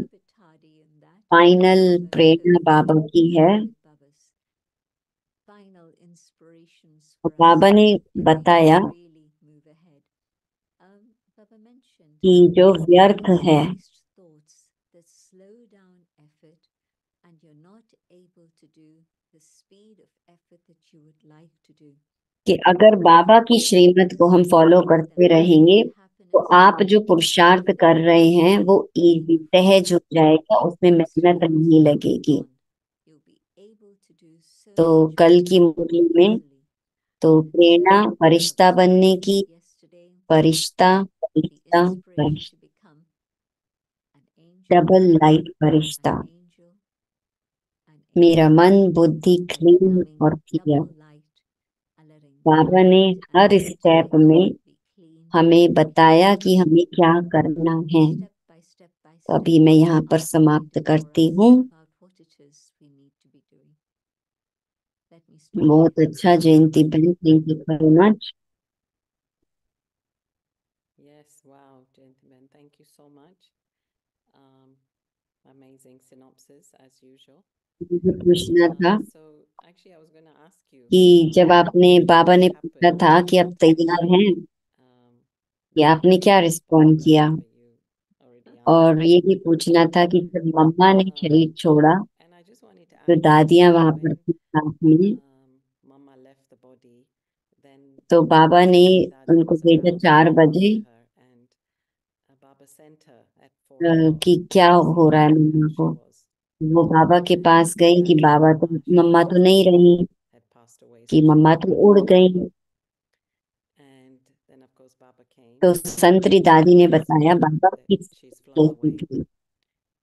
S3: फाइनल प्रेरणा बाबा की है। और बाबा ने बताया कि जो व्यर्थ है, कि अगर बाबा की श्रीमत को हम फॉलो करते रहेंगे तो आप जो पुरुषार्थ कर रहे हैं वो इजी सहज हो जाएगा, उसमें मेहनत नहीं लगेगी। तो कल की मुरली में तो प्रेरणा फरिश्ता बनने की, फरिश्ता फरिश्ता फरिश्ता, डबल लाइट फरिश्ता। मेरा मन बुद्धि क्लीन और क्लियर। बाबा ने हर स्टेप में हमें बताया कि हमें क्या करना है। तो अभी मैं यहाँ पर समाप्त करती हूँ। बहुत अच्छा जयंती बहन, thank you very much.
S2: Yes, wow, gentlemen, thank you so much. Amazing synopsis as usual.
S3: मुझे पूछना था
S2: So actually, I was going to ask you
S3: कि जब आपने बाबा ने
S2: what
S3: पूछा
S2: happened
S3: था कि अब तैयार हैं,
S2: um,
S3: कि आपने क्या रिस्पॉन्ड किया,
S2: but you already
S3: और
S2: answered.
S3: ये भी पूछना था कि जब मम्मा ने शरीर छोड़ा
S2: And I just wanted to
S3: तो
S2: add
S3: दादियां वहां पर
S2: when
S3: थी साथ में,
S2: Mama left the body, then
S3: तो बाबा ने
S2: Dadi
S3: उनको
S2: was
S3: भेजा
S2: about to
S3: 4 बजे
S2: talk to her, and Baba sent her at 4 o'clock
S3: कि क्या
S2: to
S3: हो
S2: see
S3: रहा है
S2: how
S3: मम्मा
S2: she
S3: को।
S2: was.
S3: वो बाबा के
S2: And
S3: पास गई कि
S2: sadly,
S3: बाबा तो
S2: she
S3: मम्मा
S2: was
S3: तो नहीं रही,
S2: had passed away,
S3: कि
S2: so she
S3: मम्मा तो
S2: couldn't
S3: उड़
S2: make
S3: गई।
S2: it. And then, of course, Baba came,
S3: तो संतरी दादी ने
S2: and
S3: बताया
S2: saw
S3: बाबा
S2: that
S3: किस
S2: she's flown
S3: कैसी
S2: away.
S3: थी।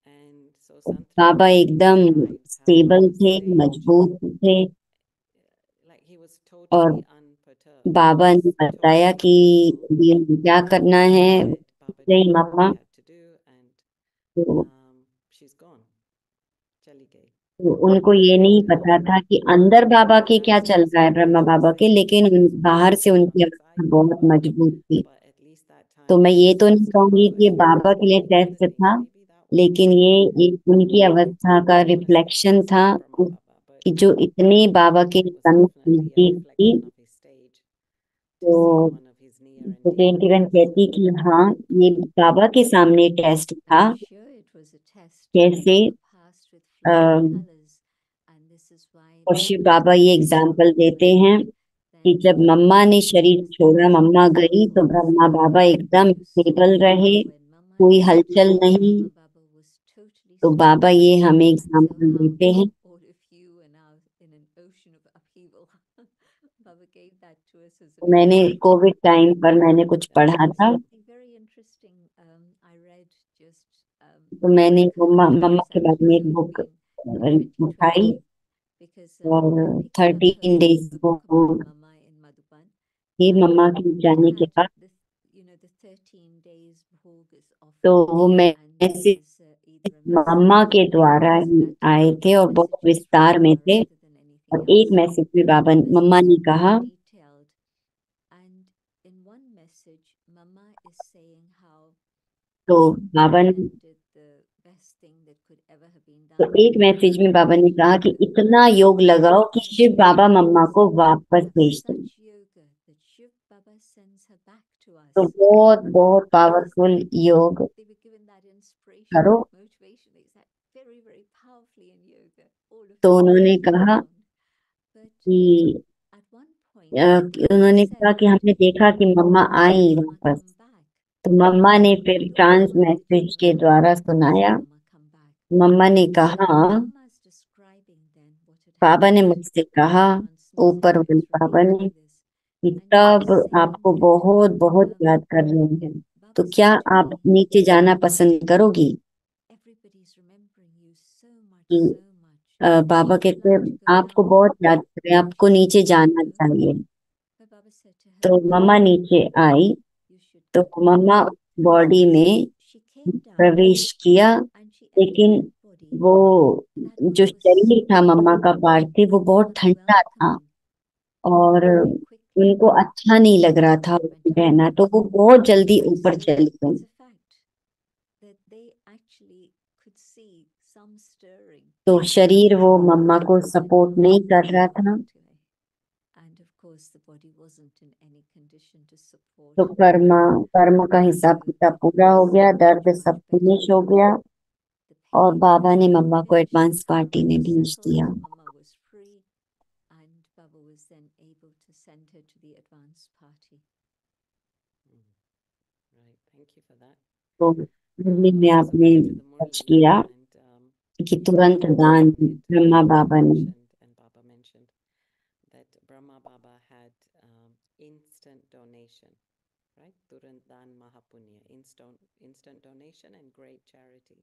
S2: And so
S3: तो
S2: Santri
S3: बाबा एकदम
S2: described how
S3: स्टेबल
S2: the
S3: थे,
S2: sage,
S3: मजबूत थे,
S2: like he was
S3: और
S2: totally unperturbed. He
S3: Baba
S2: was
S3: ने बताया
S2: totally
S3: कि
S2: calm.
S3: अभी हमें क्या करना है,
S2: Said Baba
S3: नहीं
S2: did what
S3: mamma.
S2: he had to do, and
S3: तो
S2: she's gone. Chali gayi.
S3: तो उनको ये
S2: And
S3: नहीं पता था कि अंदर बाबा के क्या
S2: that's
S3: चल
S2: just
S3: रहा है,
S2: what
S3: ब्रह्मा
S2: nature
S3: बाबा के,
S2: says.
S3: लेकिन
S2: That's what
S3: बाहर से उनकी
S2: Baba's
S3: अवस्था
S2: idea
S3: बहुत
S2: was.
S3: मजबूत थी।
S2: But at least that
S3: तो
S2: time
S3: मैं
S2: he
S3: ये
S2: was
S3: तो
S2: so
S3: नहीं
S2: stable.
S3: कहूंगी
S2: So
S3: कि
S2: I
S3: ये
S2: think
S3: बाबा
S2: that's
S3: के
S2: one
S3: लिए
S2: of the other
S3: test
S2: things.
S3: था,
S2: Maybe that was
S3: लेकिन ये एक उनकी अवस्था का
S2: I don't want to say a
S3: reflection
S2: test
S3: था
S2: of Brahma Baba, but
S3: कि जो इतने बाबा के
S2: it was
S3: समीप
S2: definitely a
S3: नजदीक थी।
S2: reflection of his stage to see
S3: तो
S2: one of his near and dear
S3: जयंतीबेन
S2: ones
S3: कहती कि हाँ,
S2: gone.
S3: ये बाबा के सामने टेस्ट था। कैसे और शिव बाबा ये एग्जाम्पल देते हैं कि जब मम्मा ने शरीर छोड़ा, मम्मा गई, तो ब्रह्मा बाबा एकदम स्टेबल रहे, कोई हलचल नहीं। तो बाबा ये हमें एग्जाम्पल देते हैं। मैंने कोविड टाइम पर मैंने कुछ पढ़ा था, तो मैंने मम्मा के बारे में एक बुक उठाई, और 13 डेज वो ही मम्मा के जाने के बाद, तो वो मैसेज मम्मा के द्वारा ही आए थे और बहुत विस्तार में थे। और एक मैसेज में बाबा मम्मा ने कहा, तो बाबा ने, तो एक मैसेज में बाबा ने कहा कि इतना योग लगाओ कि शिव बाबा मम्मा को वापस भेज दें। तो बहुत बहुत पावरफुल योग करो। तो उन्होंने कहा कि उन्होंने कहा कि हमने देखा कि मम्मा आई वापस। तो मम्मा ने फिर ट्रांस मैसेज के द्वारा सुनाया। मम्मा ने कहा, बाबा ने मुझसे कहा, ऊपर वाले बाबा ने, कि तब आपको बहुत बहुत याद कर रहे हैं, तो क्या आप नीचे जाना पसंद करोगी? कि बाबा कहते हैं आपको बहुत याद कर रहे हैं, आपको नीचे जाना चाहिए। तो मम्मा नीचे आई, तो मम्मा बॉडी में प्रवेश किया, लेकिन वो जो शरीर था मम्मा का पार्थिव, वो बहुत ठंडा था और उनको अच्छा नहीं लग रहा था उसमें रहना, तो वो बहुत जल्दी ऊपर चली गई। तो शरीर वो मम्मा को सपोर्ट नहीं कर रहा था। तो कर्म का हिसाब किताब पूरा हो गया, दर्द सब फिनिश हो गया, और बाबा ने मम्मा को एडवांस पार्टी में भेज दिया।
S2: Right, thank you for that.
S3: तो मुरली में
S2: So
S3: आपने
S2: back to the
S3: touch
S2: Murli,
S3: किया
S2: and
S3: कि तुरंत दान
S2: it
S3: ब्रह्मा बाबा ने,
S2: mentioned and Baba mentioned Brahma Baba had instant donation, right? Turant Dan Mahapunya, instant donation and great charity.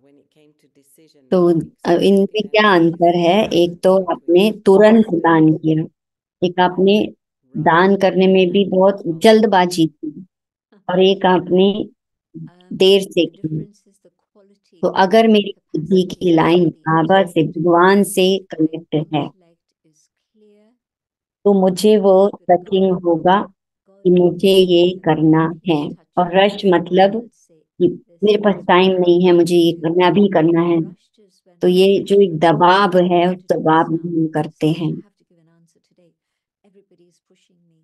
S2: When it came to decision
S3: तो
S2: making, so it
S3: इनमें
S2: depends
S3: क्या
S2: on
S3: अंतर है?
S2: decision
S3: एक तो
S2: between
S3: आपने तुरंत
S2: instant
S3: दान किया, एक आपने दान करने में भी बहुत जल्दबाजी की, और एक आपने देर से
S4: The
S3: की।
S4: difference is the quality
S3: तो
S4: of
S3: अगर
S4: the
S3: मेरी बुद्धि
S4: capacity
S3: की लाइन
S4: of the
S3: बाबा से,
S4: intellect.
S3: भगवान से
S4: My
S3: कनेक्ट है,
S4: intellect is clear.
S3: तो मुझे वो
S4: Connect with
S3: टचिंग
S4: God.
S3: होगा
S4: God
S3: कि
S4: will
S3: मुझे
S4: touch
S3: ये
S4: me and
S3: करना
S4: make me
S3: है।
S4: touch
S3: और
S4: me.
S3: रश मतलब
S4: God will say,
S3: कि
S4: "This
S3: मेरे पास
S4: is what
S3: टाइम
S4: I
S3: नहीं है,
S4: want
S3: मुझे
S4: you
S3: ये
S4: to do."
S3: करना, अभी करना है।
S4: Rushed is when
S3: तो
S4: I
S3: ये
S4: say,
S3: जो एक दबाव
S4: "I
S3: है,
S4: have
S3: उस
S4: to do
S3: दबाव
S4: this
S3: में
S4: now.
S3: हम करते
S4: Sorry,
S3: हैं।
S4: I have to give an answer today. Everybody is pushing me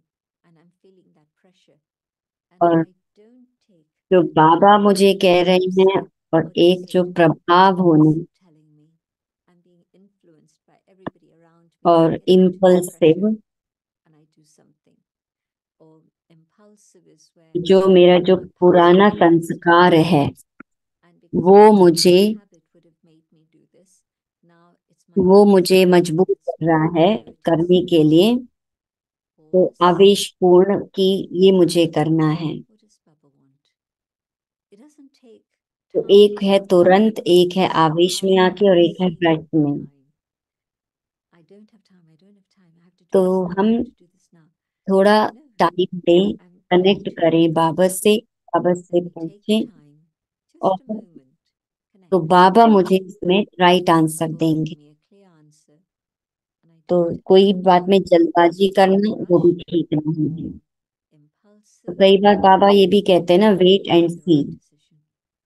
S4: and I'm feeling that pressure. And
S3: और
S4: I don't take
S3: जो
S4: that
S3: बाबा मुझे कह रहे
S4: impulse
S3: हैं, और
S4: or
S3: एक जो
S4: decision.
S3: प्रभाव होना
S4: Impulse telling me I'm being influenced by everybody around me.
S3: और
S4: I get into that
S3: impulsive,
S4: pressure and I do something. Or impulsive is where
S3: जो मेरा जो
S4: my
S3: पुराना
S4: past habits tell
S3: संस्कार
S4: me,
S3: है,
S4: and because
S3: वो
S4: my
S3: मुझे
S4: past habit would have made me do this, now it's my
S3: वो मुझे
S4: impulsive
S3: मजबूर
S4: that's
S3: कर रहा
S4: making
S3: है
S4: me do it.
S3: करने के लिए। तो
S4: Pause.
S3: आवेशपूर्ण कि ये मुझे करना है।
S4: What does Baba want? It doesn't take
S3: तो
S4: time.
S3: एक है तुरंत, एक है
S4: It's so
S3: आवेश में
S4: powerful
S3: आके, और
S4: to
S3: एक है
S4: see
S3: प्रश्न में।
S4: time. I don't have time. I don't have time. I have to do
S3: तो
S4: this now. I
S3: हम
S4: have to do this now.
S3: थोड़ा
S4: No,
S3: टाइम दें,
S4: I'm
S3: कनेक्ट
S4: connected
S3: करें
S4: with
S3: बाबा
S4: this.
S3: से, बाबा से
S4: Let me take
S3: पूछें,
S4: time. Just
S3: और
S4: a moment.
S3: तो
S4: Connect.
S3: बाबा मुझे इसमें राइट आंसर
S4: God
S3: देंगे।
S4: give me a clear answer. And I
S3: तो
S4: don't
S3: कोई बात में
S4: act
S3: जल्दबाजी करना वो भी
S4: rushed
S3: ठीक नहीं है।
S4: or
S3: तो
S4: impulsive.
S3: कई बार बाबा ये भी कहते हैं ना,
S4: Until
S3: wait
S4: I
S3: and
S4: make the
S3: see.
S4: right decision.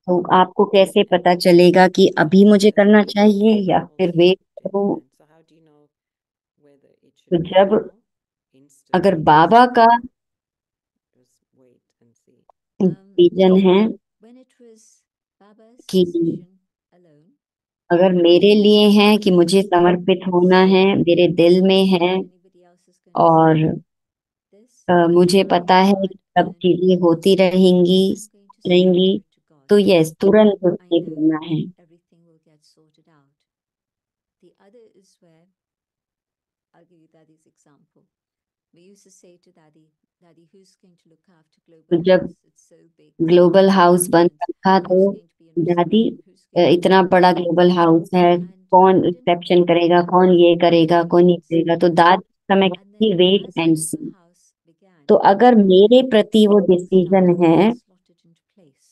S3: तो आपको कैसे पता चलेगा कि अभी मुझे
S2: That's
S3: करना
S2: right.
S3: चाहिए या फिर
S2: Also
S3: वेट
S2: to
S3: करूं?
S2: implement. So how do you know whether it
S3: तो
S2: should be
S3: जब
S2: now,
S3: अगर
S2: instantly,
S3: बाबा का
S2: or just wait and see?
S3: Vision है
S4: When it was Baba's
S3: कि
S4: decision alone,
S3: अगर मेरे लिए है कि मुझे समर्पित होना है, मेरे दिल में है,
S4: anybody else is going to
S3: और
S4: say this,
S3: मुझे
S4: my
S3: पता है कि
S4: heart
S3: सब
S4: and
S3: चीजें होती रहेंगी
S4: I'm going to
S3: रहेंगी,
S4: surrender to God.
S3: तो यस, तुरंत
S4: I
S3: उससे
S4: know
S3: करना है।
S4: everything will get sorted out. The other is where I'll give you Daddy's example. We used to say to Daddy, Daddy, who's going to look after
S3: तो
S4: Global
S3: जब
S4: House? It's so big. It's
S3: global house बन
S4: magnificent.
S3: रखा,
S4: Who's
S3: तो
S4: going to be in
S3: दादी
S4: reception? Who's going to
S3: इतना
S4: do
S3: बड़ा
S4: this?
S3: Global house है,
S4: And
S3: कौन
S4: we didn't
S3: रिसेप्शन
S4: make
S3: करेगा, कौन ये करेगा, कौन ये
S4: arrangements.
S3: करेगा? तो दादी उस समय
S4: And
S3: कहती,
S4: then
S3: wait
S4: as
S3: and
S4: Global
S3: see.
S4: House began,
S3: तो अगर मेरे प्रति वो
S4: everything
S3: डिसीजन
S4: started
S3: है,
S4: getting slotted into place.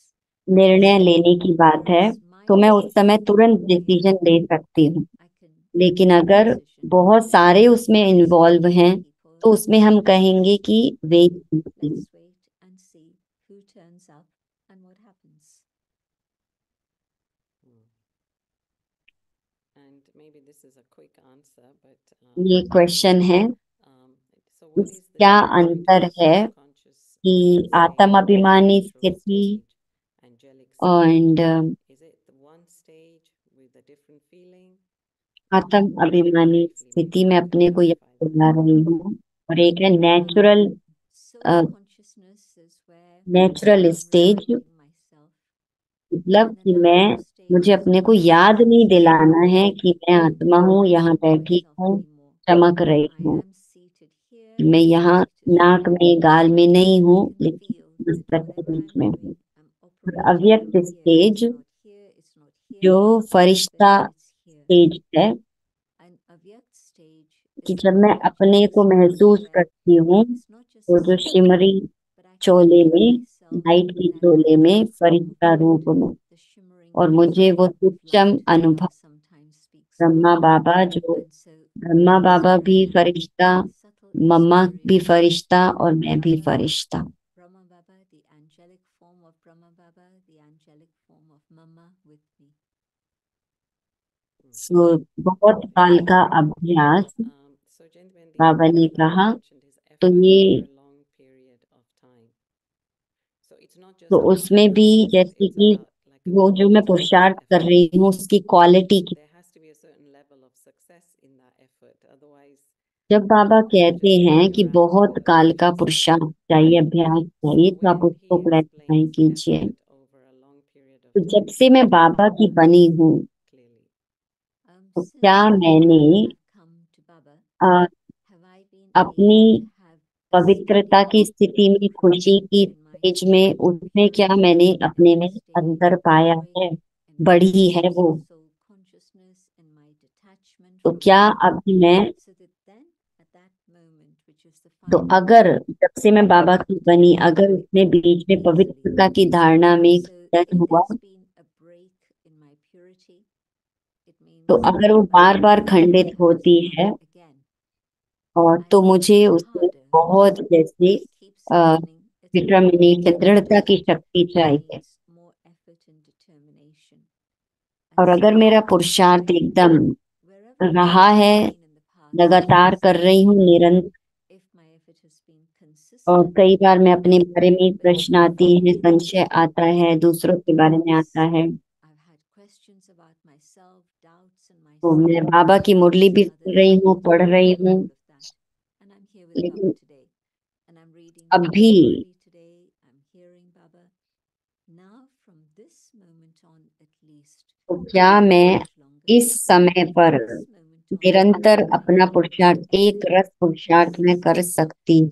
S3: निर्णय लेने की बात
S4: Whether
S3: है,
S4: it's my
S3: तो मैं उस समय
S4: decision
S3: तुरंत
S4: or
S3: डिसीजन
S4: theirs,
S3: ले सकती हूँ।
S4: I can
S3: लेकिन
S4: make a
S3: अगर
S4: decision.
S3: बहुत सारे उसमें इन्वॉल्व हैं,
S4: People,
S3: तो उसमें हम कहेंगे कि wait and see.
S4: let's wait and see who turns up and what happens.
S2: And maybe this is a quick answer, but
S3: ये क्वेश्चन है,
S2: so what is the
S3: क्या
S2: difference
S3: अंतर
S2: between
S3: है
S2: subconscious
S3: कि
S2: state,
S3: आत्म अभिमानी
S2: natural
S3: स्थिति
S2: stage, angelic
S3: and
S2: stage? Is it the one stage with a different feeling?
S3: आत्म अभिमानी
S2: Briefly,
S3: स्थिति
S2: maybe
S3: में
S2: you can
S3: अपने को याद
S2: clarify that.
S3: दिला रही हूँ, और एक है natural
S4: Soul consciousness is where
S3: natural
S4: I'm
S3: stage,
S4: reminding myself.
S3: मतलब
S4: And the
S3: कि मैं,
S4: natural stage
S3: मुझे
S4: is
S3: अपने
S4: when
S3: को
S4: I'm
S3: याद नहीं
S4: seated.
S3: दिलाना है कि मैं
S4: I don't
S3: आत्मा हूँ,
S4: have to
S3: यहाँ
S4: explain
S3: बैठी
S4: myself
S3: हूँ,
S4: anymore.
S3: चमक रही
S4: I
S3: हूँ।
S4: am seated here.
S3: कि मैं
S4: The
S3: यहाँ
S4: light is
S3: नाक
S4: shining.
S3: में, गाल में नहीं
S4: I
S3: हूँ,
S4: can
S3: लेकिन
S4: feel
S3: मस्तक
S4: that
S3: के
S4: whatever
S3: बीच
S4: I'm
S3: में
S4: doing,
S3: हूँ।
S4: I'm
S3: और
S4: operating
S3: अव्यक्त
S4: from here.
S3: Stage
S4: It's not here, it's not here,
S3: जो
S4: it's not
S3: Firishta
S4: there, it's here.
S3: Stage है,
S4: And Avyakt stage
S3: कि
S4: is
S3: जब
S4: the
S3: मैं अपने को
S4: consciousness
S3: महसूस
S4: where
S3: करती हूँ,
S4: it's not just
S3: वो
S4: a
S3: जो
S4: state,
S3: shimmery
S4: but I can
S3: chole
S4: feel
S3: में,
S4: myself
S3: लाइट की
S4: in that
S3: चोले में,
S4: avyakt form of
S3: Firishta
S4: light,
S3: रूप में,
S4: the shimmering
S3: और मुझे वो
S4: form of
S3: सूक्ष्म
S4: light
S3: अनुभव,
S4: Baba sometimes speaks
S3: Brahma
S4: about.
S3: बाबा जो,
S4: And so
S3: Brahma
S4: that's
S3: Baba
S4: where
S3: भी
S4: I am.
S3: Firishta,
S4: The subtle
S3: मम्मा भी
S4: experience
S3: फरिश्ता,
S4: of
S3: और मैं भी
S4: Baba,
S3: Firishta.
S4: Brahma Baba, the angelic form of Brahma Baba, the angelic form of Mama with me.
S3: सो बहुत काल का अभ्यास,
S2: So gentlemen, the
S3: Baba
S2: other
S3: ने
S2: guy
S3: कहा,
S2: mentioned his
S3: तो
S2: effort
S3: ये,
S2: over a long period of time. So it's not just
S3: तो
S2: about
S3: उसमें भी
S2: effort,
S3: जैसे
S2: it's
S3: कि
S2: about like a
S3: वो जो मैं
S2: quality of
S3: पुरुषार्थ कर
S2: effort.
S3: रही हूँ, उसकी क्वालिटी की।
S2: There has to be a certain level of success in that effort. Otherwise,
S3: जब बाबा
S2: you're
S3: कहते
S2: just
S3: हैं
S2: sitting
S3: कि
S2: around
S3: बहुत काल का
S2: exercising.
S3: पुरुषार्थ चाहिए, अभ्यास चाहिए,
S2: So
S3: तो आप
S2: when he
S3: उसको क्लैरिफाई
S2: explains
S3: कीजिए।
S2: effort over a long period of
S3: तो
S2: time,
S3: जब से
S2: how
S3: मैं
S2: does
S3: बाबा
S2: that
S3: की
S2: work
S3: बनी हूँ,
S2: clearly?
S3: तो
S4: Since
S3: क्या
S4: the
S3: मैंने
S4: time I've come to Baba,
S3: अ, अपनी पवित्रता की स्थिति में, खुशी की तेज में, उसमें क्या मैंने अपने में अंतर पाया है, बढ़ी है वो। तो क्या अभी मैं, तो अगर जब से मैं बाबा की बनी, अगर उसमें बीच में पवित्रता की धारणा में खंडन हुआ, तो अगर वो बार बार खंडित होती है, और तो मुझे उसमें बहुत जैसे डिटर्मिनेशन, दृढ़ता की शक्ति चाहिए। और अगर मेरा पुरुषार्थ एकदम रहा है, लगातार कर रही हूँ निरंतर, और कई बार मैं अपने बारे में प्रश्न आती है, संशय आता है, दूसरों के बारे में आता है, तो मैं बाबा की मुरली भी सुन रही हूँ, पढ़ रही हूँ, लेकिन अभी तो क्या मैं इस समय पर निरंतर अपना पुरुषार्थ, एक रस पुरुषार्थ में कर सकती हूँ?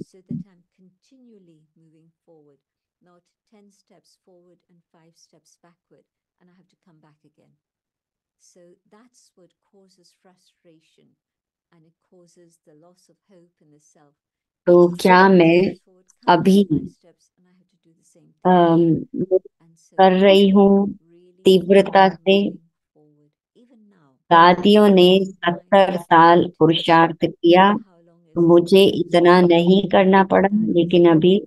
S3: तो क्या मैं अभी कर रही हूँ तीव्रता से? दादियों ने 70 साल पुरुषार्थ किया, तो मुझे इतना नहीं करना पड़ा, लेकिन अभी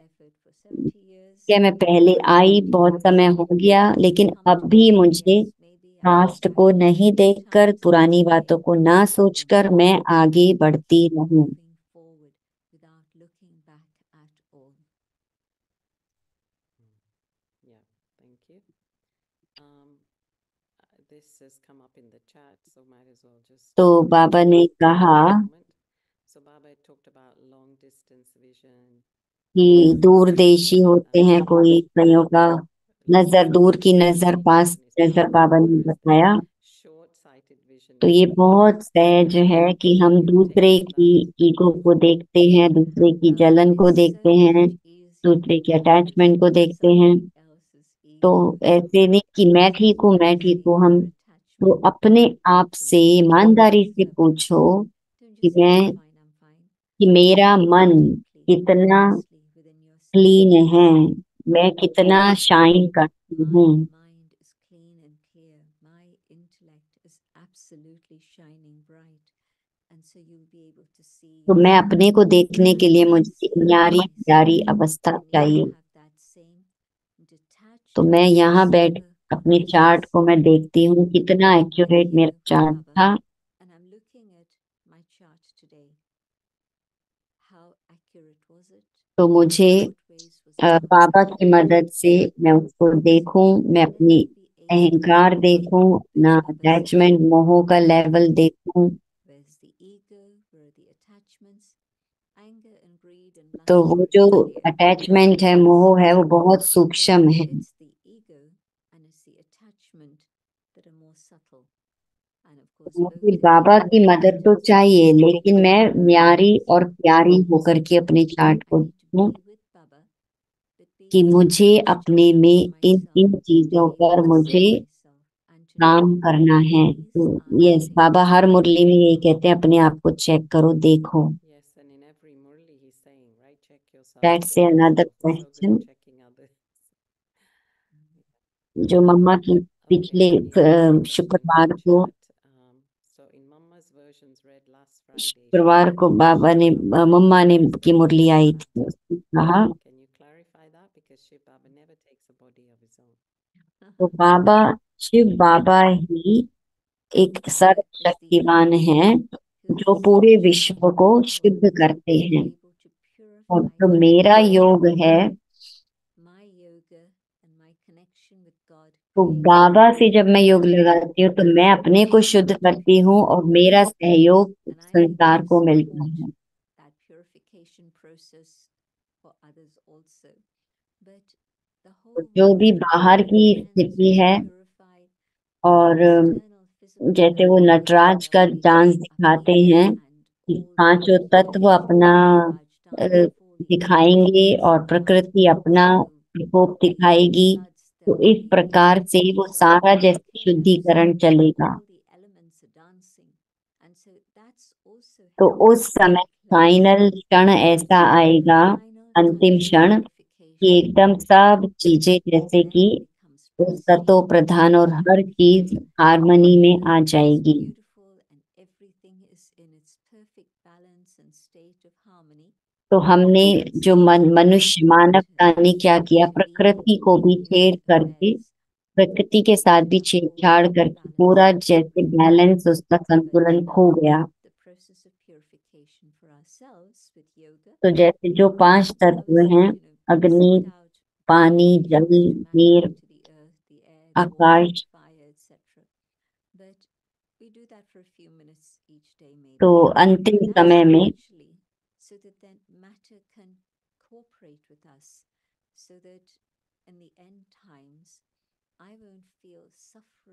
S3: क्या, मैं पहले आई, बहुत समय हो गया, लेकिन अब भी मुझे पास्ट को नहीं देखकर, पुरानी बातों को ना सोचकर मैं आगे बढ़ती रहूं।
S2: Yeah, thank you. This has come up in the chat, so might as well just
S3: तो बाबा ने कहा
S2: moment. So Baba talked about long distance vision,
S3: कि दूरदेशी होते हैं कोई, कईयों का नजर, दूर की नजर, पास की नजर, बाबा ने बताया।
S2: short-sighted vision.
S3: तो ये बहुत सहज है कि हम दूसरे की ईगो को देखते हैं, दूसरे की जलन को देखते हैं, दूसरे के अटैचमेंट को देखते हैं। तो ऐसे नहीं कि मैं ठीक हूँ, मैं ठीक हूँ। हम तो अपने आप से ईमानदारी से पूछो कि कि मेरा मन कितना क्लीन है, मैं कितना शाइन करती हूँ। तो मैं अपने को देखने के लिए मुझे न्यारी प्यारी अवस्था चाहिए। तो मैं यहाँ बैठ अपने चार्ट को मैं देखती हूँ, कितना एक्यूरेट मेरा चार्ट था। तो मुझे बाबा की मदद से मैं उसको देखूं, मैं अपनी अहंकार देखूं, अपना अटैचमेंट, मोह का लेवल देखूं। तो वो जो अटैचमेंट है, मोह है, वो बहुत सूक्ष्म है। मुझे बाबा की मदद तो चाहिए, लेकिन मैं न्यारी और प्यारी होकर के अपने चार्ट को देखूं कि मुझे अपने में इन इन चीजों पर मुझे काम करना है। तो यस, बाबा हर मुरली में यही कहते हैं, अपने आप को चेक करो, देखो।
S2: Yes, and in every murli he's saying, right, check yourself.
S3: That's
S2: Because
S3: another
S2: you're so good
S3: question
S2: at checking others.
S3: जो मम्मा की पिछले
S2: Okay, yes, thank you
S3: शुक्रवार
S2: for
S3: को,
S2: chat. So in Mama's versions read last Friday,
S3: शुक्रवार को बाबा ने, मम्मा ने की मुरली आई थी, उसने कहा,
S2: can you clarify that? Because Shiv Baba never takes a body of his own.
S3: तो बाबा, शिव बाबा ही एक सर्वशक्तिमान है जो पूरे विश्व को शुद्ध करते हैं। और जो मेरा योग है, तो बाबा से जब मैं योग लगाती हूँ, तो मैं अपने को शुद्ध करती हूँ, और मेरा सहयोग संसार को मिलता है। तो जो भी बाहर की स्थिति है, और जैसे वो नटराज का डांस दिखाते हैं, पांचों तत्व अपना दिखाएंगे और प्रकृति अपना प्रकोप दिखाएगी। तो इस प्रकार से वो सारा जैसे शुद्धिकरण चलेगा। तो उस समय फाइनल क्षण ऐसा आएगा, अंतिम क्षण, कि एकदम सब चीजें जैसे कि उस तत्व प्रधान और हर चीज हार्मनी में आ जाएगी। तो हमने जो मनुष्य मानवता ने क्या किया, प्रकृति को भी छेड़ करके, प्रकृति के साथ भी छेड़छाड़ करके पूरा जैसे बैलेंस, उसका संतुलन खो गया। तो जैसे जो पांच तत्व हैं, अग्नि, पानी, जल, नीर, आकाश, तो अंतिम समय में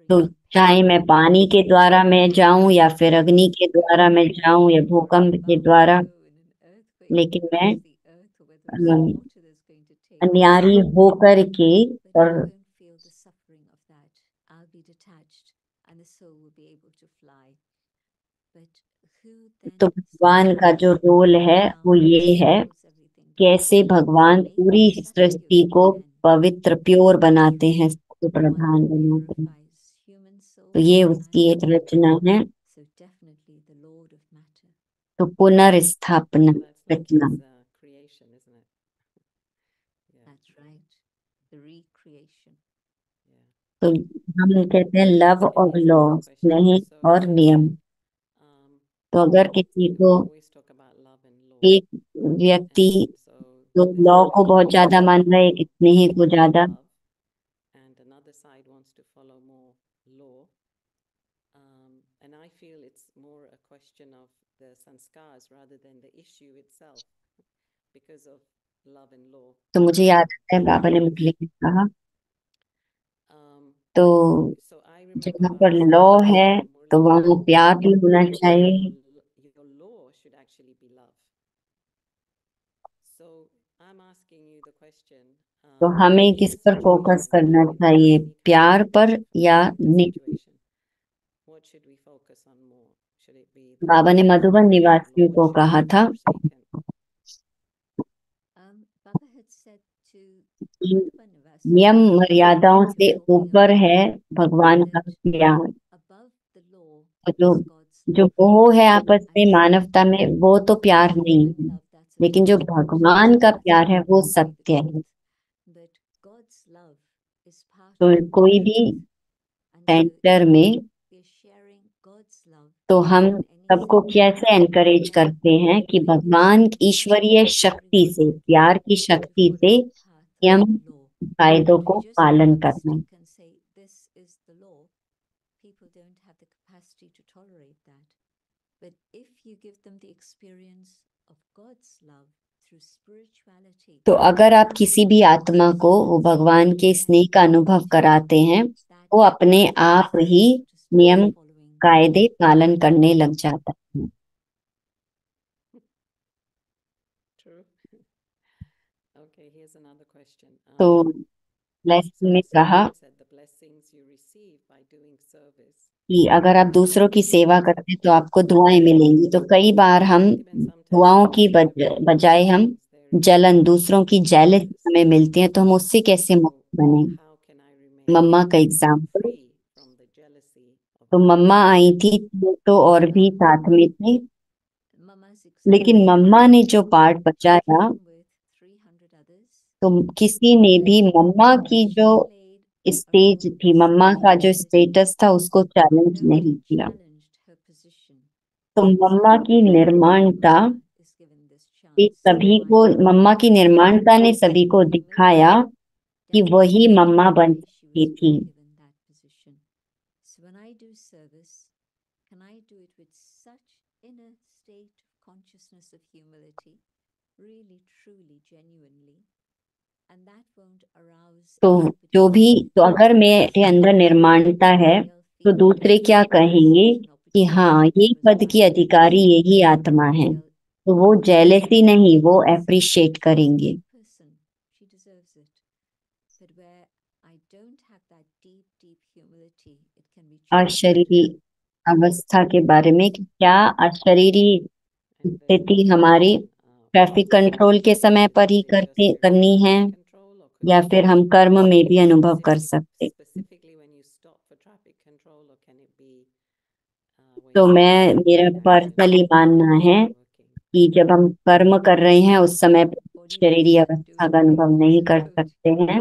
S3: तो चाहे मैं पानी के द्वारा मैं जाऊं या फिर अग्नि के द्वारा मैं जाऊं या भूकंप के द्वारा, लेकिन मैं अन्यारी होकर के और तो भगवान का जो रोल है वो ये है, कैसे भगवान पूरी सृष्टि को पवित्र प्योर बनाते हैं, सबको प्रधान बनाते हैं। तो ये उसकी एक रचना है। तो पुनर्स्थापना रचना,
S2: Creation, isn't it?
S3: तो हम कहते हैं लव और लॉ, स्नेह और नियम। तो अगर किसी को एक व्यक्ति तो लॉ को बहुत ज्यादा मान रहा है, एक स्नेह को ज्यादा,
S2: and another side wants to follow more law. And I feel it's more a question of the sanskars rather than the issue itself because of love and law.
S3: तो मुझे याद आता है बाबा ने मुरली में कहा, तो
S2: So I remember
S3: जहाँ
S2: Baba
S3: पर
S2: saying
S3: लॉ
S2: to
S3: है
S2: Murli
S3: तो वहाँ प्यार भी होना चाहिए।
S2: your law should actually be love. So I'm asking you the question.
S3: तो हमें किस पर फोकस करना चाहिए, प्यार पर या नियम?
S2: What should we focus on more? Should it be the
S3: बाबा ने
S2: love
S3: मधुबन
S2: or
S3: निवासियों
S2: what
S3: को
S2: should
S3: कहा
S2: be
S3: था
S2: forsaken?
S3: कि नियम मर्यादाओं से ऊपर है भगवान का प्यार। तो जो जो मोह है आपस में मानवता में, वो तो प्यार नहीं है, लेकिन जो भगवान का प्यार है वो सत्य है। तो कोई भी सेंटर में तो हम सबको कैसे एनकरेज करते हैं कि भगवान ईश्वरीय शक्ति से, प्यार की शक्ति से नियम कायदों को पालन करना। तो अगर आप किसी भी आत्मा को वो भगवान के स्नेह का अनुभव कराते हैं, वो अपने आप ही नियम कायदे पालन करने लग जाता है।
S2: True. Okay, here's another question.
S3: तो
S2: So
S3: लेसन में
S2: someone
S3: कहा
S2: said the blessings you receive by doing service.
S3: कि अगर आप दूसरों की सेवा करते हैं तो आपको दुआएं मिलेंगी। तो कई बार हम दुआओं की बजाय हम जलन, दूसरों की जेलसी हमें मिलती है, तो हम उससे कैसे मुक्त बने?
S2: How can I remain
S3: मम्मा का example,
S2: free from the jealousy of
S3: तो मम्मा आई थी तो और भी साथ में थे, लेकिन मम्मा ने जो पार्ट बचाया तो किसी ने भी मम्मा की जो स्टेज थी, मम्मा का जो स्टेटस था, उसको चैलेंज नहीं किया। तो मम्मा की निर्माणता सभी को, मम्मा की निर्माणता ने सभी को दिखाया कि वही मम्मा बन सकती थी। तो जो भी, तो अगर मेरे अंदर निर्माणता है तो दूसरे क्या कहेंगे कि हाँ, ये पद की अधिकारी यही आत्मा है, तो वो जेलेसी नहीं, वो अप्रिशिएट करेंगे।
S4: person, she deserves it. But where I don't have that deep, deep humility, it can be
S3: अशरीरी
S4: challenging.
S3: अवस्था के बारे में कि क्या अशरीरी
S2: And then
S3: स्थिति हमारी ट्रैफिक
S2: could
S3: कंट्रोल के समय पर ही
S2: it just be
S3: करनी है,
S2: traffic control, or could
S3: या
S2: it
S3: फिर
S2: be
S3: हम कर्म में भी अनुभव कर सकते।
S2: specifically when you stop for traffic control, or can it be when
S3: तो
S2: you're
S3: मेरा
S2: in
S3: पर्सनली
S2: accident
S3: मानना है
S2: working?
S3: कि जब हम कर्म कर रहे हैं उस समय पर शरीरी
S4: Bodiless
S3: अवस्था का
S4: doing
S3: अनुभव
S4: things
S3: नहीं कर
S4: could,
S3: सकते हैं,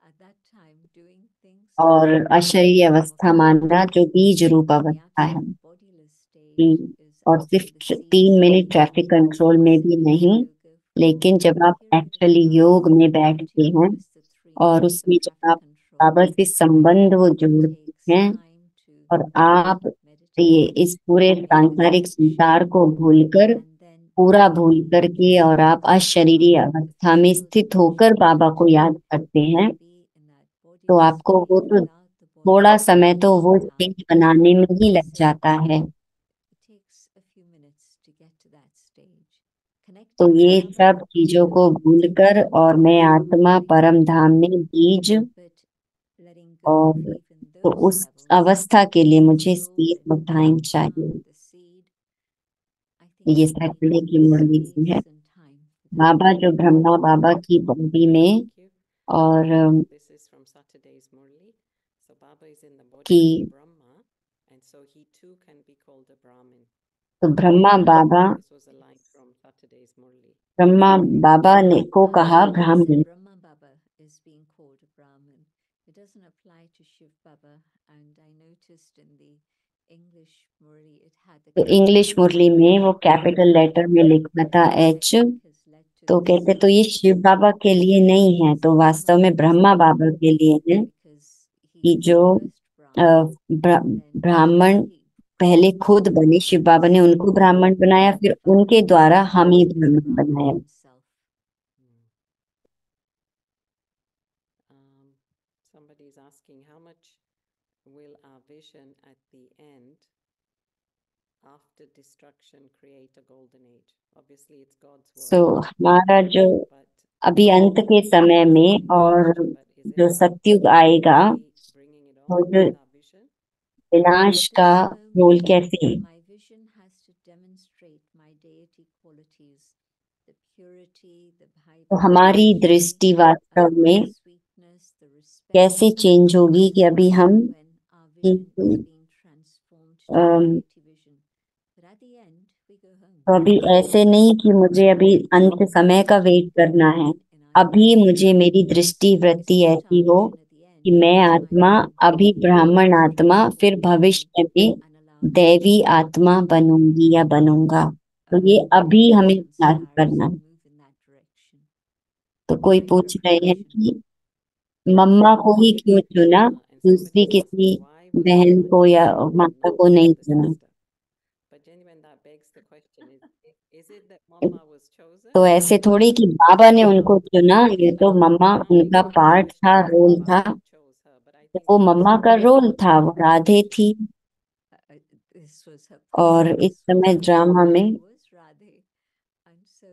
S4: at that time, doing things
S3: और
S4: could
S3: अशरीरी
S4: of
S3: अवस्था मानना जो बीज रूप
S4: the
S3: अवस्था है
S4: absolute bodiless
S3: कि,
S4: stage is
S3: और सिर्फ
S4: until the seed
S3: 3 minute
S4: starts
S3: traffic
S4: to
S3: control में भी
S4: blossom
S3: नहीं,
S4: in yoga
S3: लेकिन
S4: for
S3: जब
S4: a
S3: आप
S4: period of
S3: एक्चुअली
S4: time
S3: योग में बैठते
S4: until
S3: हैं
S4: almost the 3
S3: और
S4: months of
S3: उसमें जब
S4: traffic
S3: आप
S4: control.
S3: बाबा से संबंध वो
S4: It
S3: जोड़ते
S4: takes
S3: हैं
S4: time to
S3: और आप ये
S4: meditate,
S3: इस पूरे
S4: make
S3: सांसारिक
S4: connection,
S3: संसार को भूलकर,
S4: and then
S3: पूरा
S4: when
S3: भूल
S4: you
S3: करके, और आप
S4: go
S3: अशरीरी
S4: beyond the
S3: अवस्था में
S4: physical
S3: स्थित होकर
S4: dimension
S3: बाबा को
S4: to
S3: याद करते हैं,
S4: be in that
S3: तो
S4: bodiless
S3: आपको वो
S4: state
S3: तो
S4: without the
S3: थोड़ा
S4: body
S3: समय तो वो
S4: without
S3: स्टेज बनाने में ही लग
S4: So
S3: जाता है।
S4: it takes a few minutes to get to that stage.
S3: तो
S4: Connecting
S3: ये
S4: to Baba
S3: सब चीजों को भूलकर, और मैं आत्मा परम धाम में बीज,
S4: but letting go
S3: और
S4: of even
S3: तो
S4: those
S3: उस
S4: levels
S3: अवस्था के लिए मुझे
S4: so
S3: स्पेस
S4: that
S3: और
S4: when
S3: टाइम
S4: you
S3: चाहिए।
S4: plant the seed, I think
S3: ये
S4: you need
S3: सैटरडे की मुरली से है।
S4: space and time for that.
S3: बाबा जो ब्रह्मा बाबा की बॉडी में,
S2: Thank you.
S3: और
S2: This is from Saturday's Murli. So Baba is in the body
S3: कि
S2: of Brahma, and so he too can be called a Brahmin.
S3: तो ब्रह्मा बाबा,
S2: This was a line from Saturday's Murli.
S3: Brahma बाबा ने को
S4: Baba
S3: कहा
S4: said
S3: ब्राह्मण।
S4: Brahma Baba is being called a Brahmin. It doesn't apply to Shiv Baba, and I noticed in the English Murli it had the
S3: तो English
S4: capital
S3: मुरली
S4: H.
S3: में वो capital letter में लिखा था
S4: This
S3: H.
S4: technique has led to
S3: तो
S4: this
S3: कहते तो ये शिव बाबा के लिए नहीं है, तो वास्तव में ब्रह्मा बाबा के लिए है,
S4: because he
S3: कि
S4: was
S3: जो
S4: the first Brahmin, and then
S3: ब्राह्मण
S4: he
S3: पहले
S4: became
S3: खुद
S4: a
S3: बने, शिव
S4: Brahmin.
S3: बाबा ने उनको ब्राह्मण बनाया, फिर उनके द्वारा हम ही
S4: Is a
S3: ब्राह्मण
S4: Brahmin
S3: बनाया।
S4: himself.
S2: Somebody is asking how much will our vision at the end after destruction create a golden age? Obviously it's God's word.
S3: सो हमारा जो
S2: but
S3: अभी अंत के समय में और
S2: is it
S3: जो
S2: our
S3: सतयुग आएगा,
S2: bringing it
S3: वो
S2: on
S3: जो
S2: with our vision?
S3: विनाश
S4: At
S3: का
S4: this
S3: रोल
S4: moment,
S3: कैसे,
S4: my vision has to demonstrate my deity qualities, the purity, the
S3: तो हमारी
S4: vibrancy,
S3: दृष्टि वास्तव
S4: the
S3: में
S4: sweetness, the respect.
S3: कैसे चेंज होगी, कि अभी हम
S4: When our vision is being transformed to
S3: um,
S4: deity vision. But at the end, we go home.
S3: तो अभी ऐसे नहीं कि मुझे अभी अंत समय का वेट करना है, अभी मुझे मेरी दृष्टि वृत्ति ऐसी हो कि मैं आत्मा अभी ब्राह्मण आत्मा, फिर भविष्य में दैवी आत्मा बनूंगी या बनूंगा। तो ये अभी हमें प्रयास करना है। तो कोई पूछ रहे हैं कि मम्मा को ही क्यों चुना, दूसरी किसी बहन को या माता को नहीं चुना।
S2: But Genuine, that begs the question: is it that Mama was chosen?
S3: तो ऐसे थोड़ी कि बाबा ने उनको चुना, ये तो मम्मा उनका पार्ट था, रोल था,
S2: chose her, but I
S3: तो
S2: think
S3: वो मम्मा का रोल था, वो राधे थी।
S4: This was her
S3: और
S4: person,
S3: इस
S4: this was
S3: समय
S4: her
S3: ड्रामा
S4: soul,
S3: में
S4: she was Radhe. And so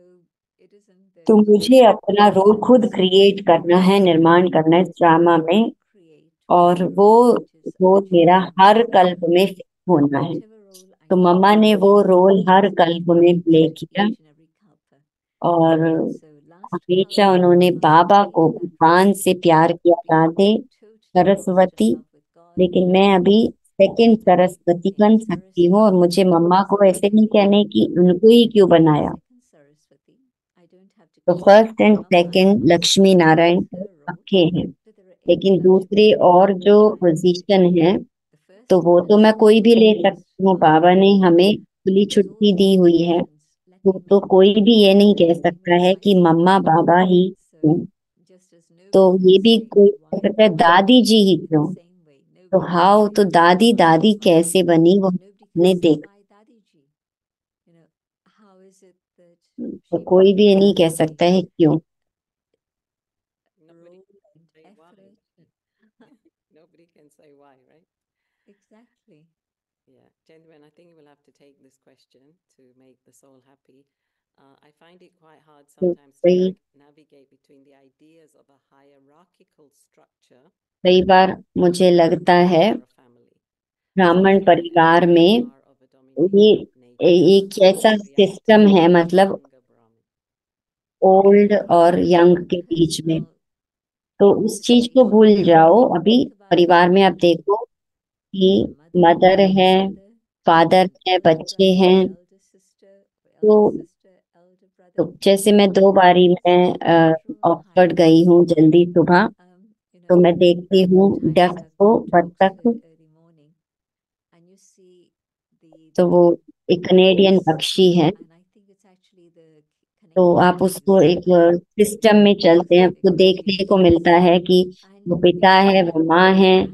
S4: it isn't that
S3: तो मुझे अपना रोल
S4: Mama
S3: खुद
S4: is
S3: क्रिएट करना है, निर्माण करना है इस ड्रामा में,
S4: create
S3: और वो
S4: it is our
S3: रोल मेरा
S4: chosen
S3: हर
S4: role.
S3: कल्प में फिट होना है।
S4: Whatever role I
S3: तो
S4: choose
S3: मम्मा ने
S4: to
S3: वो
S4: play
S3: रोल हर कल्प में प्ले
S4: in
S3: किया,
S4: each and every kalpa.
S3: और
S4: So last
S3: हमेशा
S4: kalpa,
S3: उन्होंने
S4: Mama
S3: बाबा
S4: played
S3: को
S4: that
S3: भगवान से
S4: role,
S3: प्यार किया,
S4: being
S3: Radhe
S4: totally lost
S3: Saraswati.
S4: in love with God.
S3: लेकिन मैं अभी सेकंड सरस्वती
S4: became
S3: बन सकती हूँ, और मुझे मम्मा को ऐसे नहीं कहने कि उनको ही क्यों बनाया।
S4: Second Saraswati. I don't have to
S3: तो
S4: call
S3: first and
S4: Mama
S3: second
S4: as
S3: Lakshmi Narayan
S4: her role.
S3: पक्के हैं,
S4: But there are 8
S3: लेकिन दूसरे
S4: Lakshmis
S3: और जो
S4: in my
S3: पोजीशन है,
S4: The first
S3: तो वो
S4: one
S3: तो
S4: and
S3: मैं कोई भी
S4: second
S3: ले
S4: one is
S3: सकती हूँ।
S4: Mama.
S3: बाबा ने हमें खुली
S4: Because all
S3: छुट्टी दी
S4: these
S3: हुई है,
S4: positions, let
S3: तो,
S4: me
S3: तो
S4: make
S3: कोई
S4: it
S3: भी ये
S4: clear,
S3: नहीं कह
S4: let me
S3: सकता
S4: make
S3: है कि
S4: myself
S3: मम्मा
S4: clear.
S3: बाबा ही
S4: So
S3: क्यों।
S4: just as
S3: तो
S4: nobody
S3: ये
S4: can
S3: भी
S4: say
S3: कोई
S4: why
S3: कह सकता है
S4: Mama
S3: दादी जी ही
S4: in
S3: क्यों।
S4: the same way.
S3: तो
S4: Nobody can
S3: हाउ,
S4: say
S3: तो दादी
S4: why
S3: दादी
S4: Mama.
S3: कैसे बनी वो
S4: Nobody can
S3: ने
S4: say
S3: देख।
S4: why Dadi ji. You know, how is it that
S3: तो
S4: she
S3: कोई भी ये
S4: became
S3: नहीं कह
S4: Dadi ji?
S3: सकता है क्यों।
S2: Nobody
S4: Role
S2: can
S4: and
S2: say why.
S4: effort.
S2: Nobody can say why, right?
S4: Exactly.
S2: Yeah, gentlemen, I think you will have to take this question to make the soul happy. I find it quite hard
S3: तो
S2: sometimes to
S3: कई
S2: navigate between the ideas of a hierarchical structure
S3: कई बार मुझे लगता है
S2: for a family.
S3: ब्राह्मण
S2: Especially when
S3: परिवार
S2: everyone
S3: में
S2: are of a dominating
S3: ये
S2: nature,
S3: एक ऐसा
S2: reacting
S3: सिस्टम है,
S2: to
S3: मतलब
S2: younger Brahmin.
S3: ओल्ड और यंग के बीच में। तो उस चीज को भूल जाओ। अभी परिवार में आप देखो कि मदर है, फादर है, बच्चे हैं। तो जैसे मैं 2 बारी मैं ऑक्सफोर्ड गई हूँ जल्दी सुबह, तो मैं देखती हूँ डक को, बत्तख। तो वो एक कनेडियन पक्षी है। तो आप उसको एक सिस्टम में चलते हैं, आपको देखने को मिलता है कि वो पिता है, वो माँ है,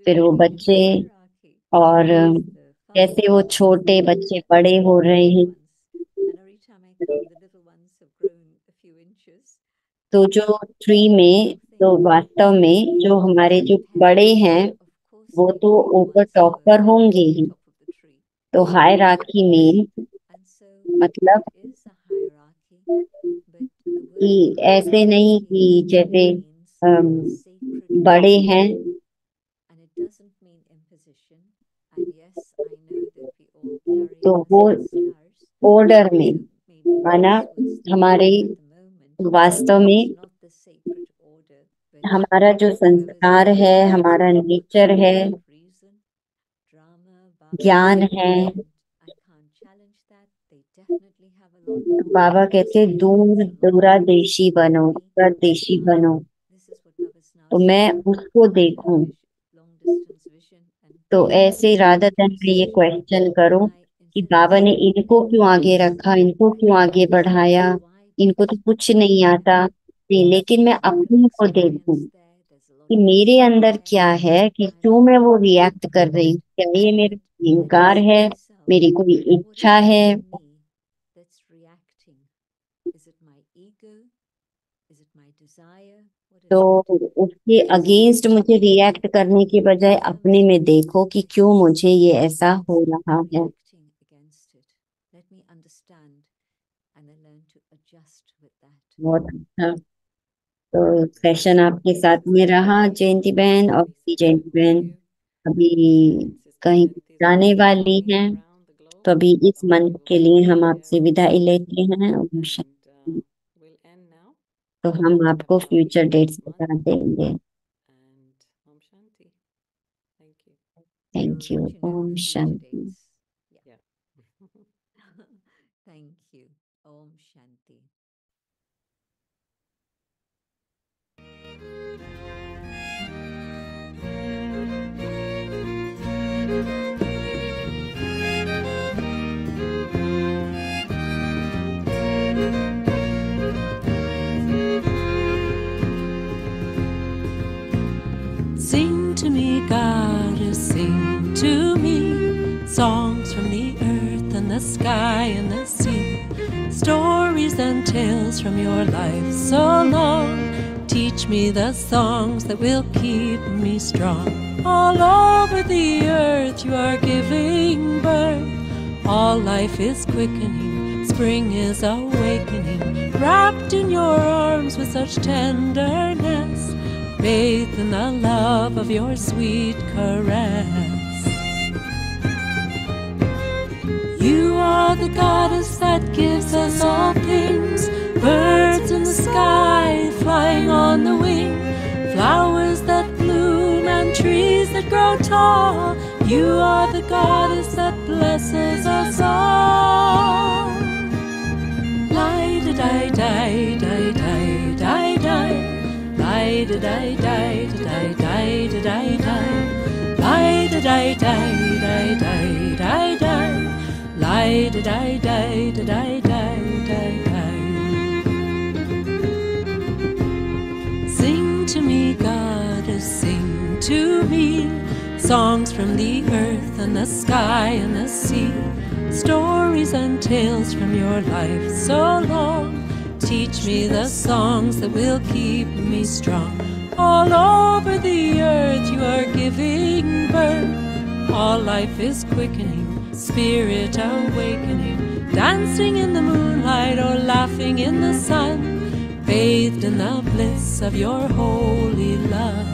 S3: फिर वो बच्चे, और कैसे वो छोटे बच्चे बड़े हो रहे हैं। तो जो ट्री में, तो वास्तव में जो हमारे जो बड़े हैं वो तो ऊपर टॉप पर होंगे ही। तो हायरार्की में मतलब कि ऐसे नहीं कि जैसे बड़े हैं तो वो ऑर्डर में, माना हमारे वास्तव में हमारा जो संस्कार है, हमारा नेचर है, ज्ञान है। बाबा कहते दूर दूरादेशी बनो, दूरदेशी बनो। तो मैं उसको देखूं। तो ऐसे राधा देन मैं ये क्वेश्चन करूं कि बाबा ने इनको क्यों आगे रखा, इनको क्यों आगे बढ़ाया, इनको तो कुछ नहीं आता। नहीं, लेकिन मैं अपने को देखूं कि मेरे अंदर क्या है, कि क्यों मैं वो रिएक्ट कर रही हूँ। क्या ये मेरा अहंकार है, मेरी कोई इच्छा है? तो उसके अगेंस्ट मुझे रिएक्ट करने के बजाय अपने में देखो कि क्यों मुझे ये ऐसा हो रहा है। बहुत अच्छा। तो सेशन आपके साथ में रहा जयंती बहन, और जयंती बहन अभी कहीं जाने वाली हैं, तो अभी इस मंथ के लिए हम आपसे विदाई लेते हैं। ओम शांति। तो हम आपको फ्यूचर डेट्स बता देंगे। Thank you. Om Shanti.
S4: Thank you. Om Shanti.
S5: Sing to me, goddess, sing to me songs from the earth and the sky and the sea, stories and tales from your life so long. Teach me the songs that will keep me strong. All over the earth you are giving birth. All life is quickening, spring is awakening, wrapped in your arms with such tenderness, bathed in the love of your sweet caress. You are the goddess that gives us all things, birds in the sky flying on the wing, flowers that bloom and trees that grow tall. You are the goddess that blesses us all. Lie-da-die-die-die-die-die-die. Lie-da-die-die-die-die-die-die. Lie-da-die-die-die-die-die-die. Lie-da-die-die-die-die-die-die. Sing to me, goddess, sing to me songs from the earth and the sky and the sea, stories and tales from your life so long. Teach me the songs that will keep me strong. All over the earth you are giving birth. All life is quickening, spirit awakening, dancing in the moonlight or laughing in the sun, bathed in the bliss of your holy love.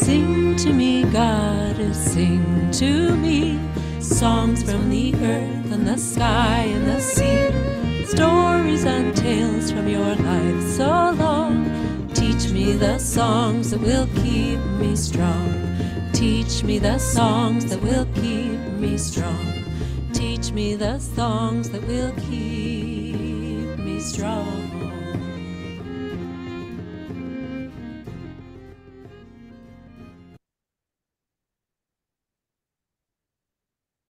S5: Sing to me, goddess, sing to me songs from the earth and the sky and the sea, stories and tales from your life so long. Teach me the songs that will keep me strong. Teach me the songs that will keep me strong. Teach me the songs that will keep me strong.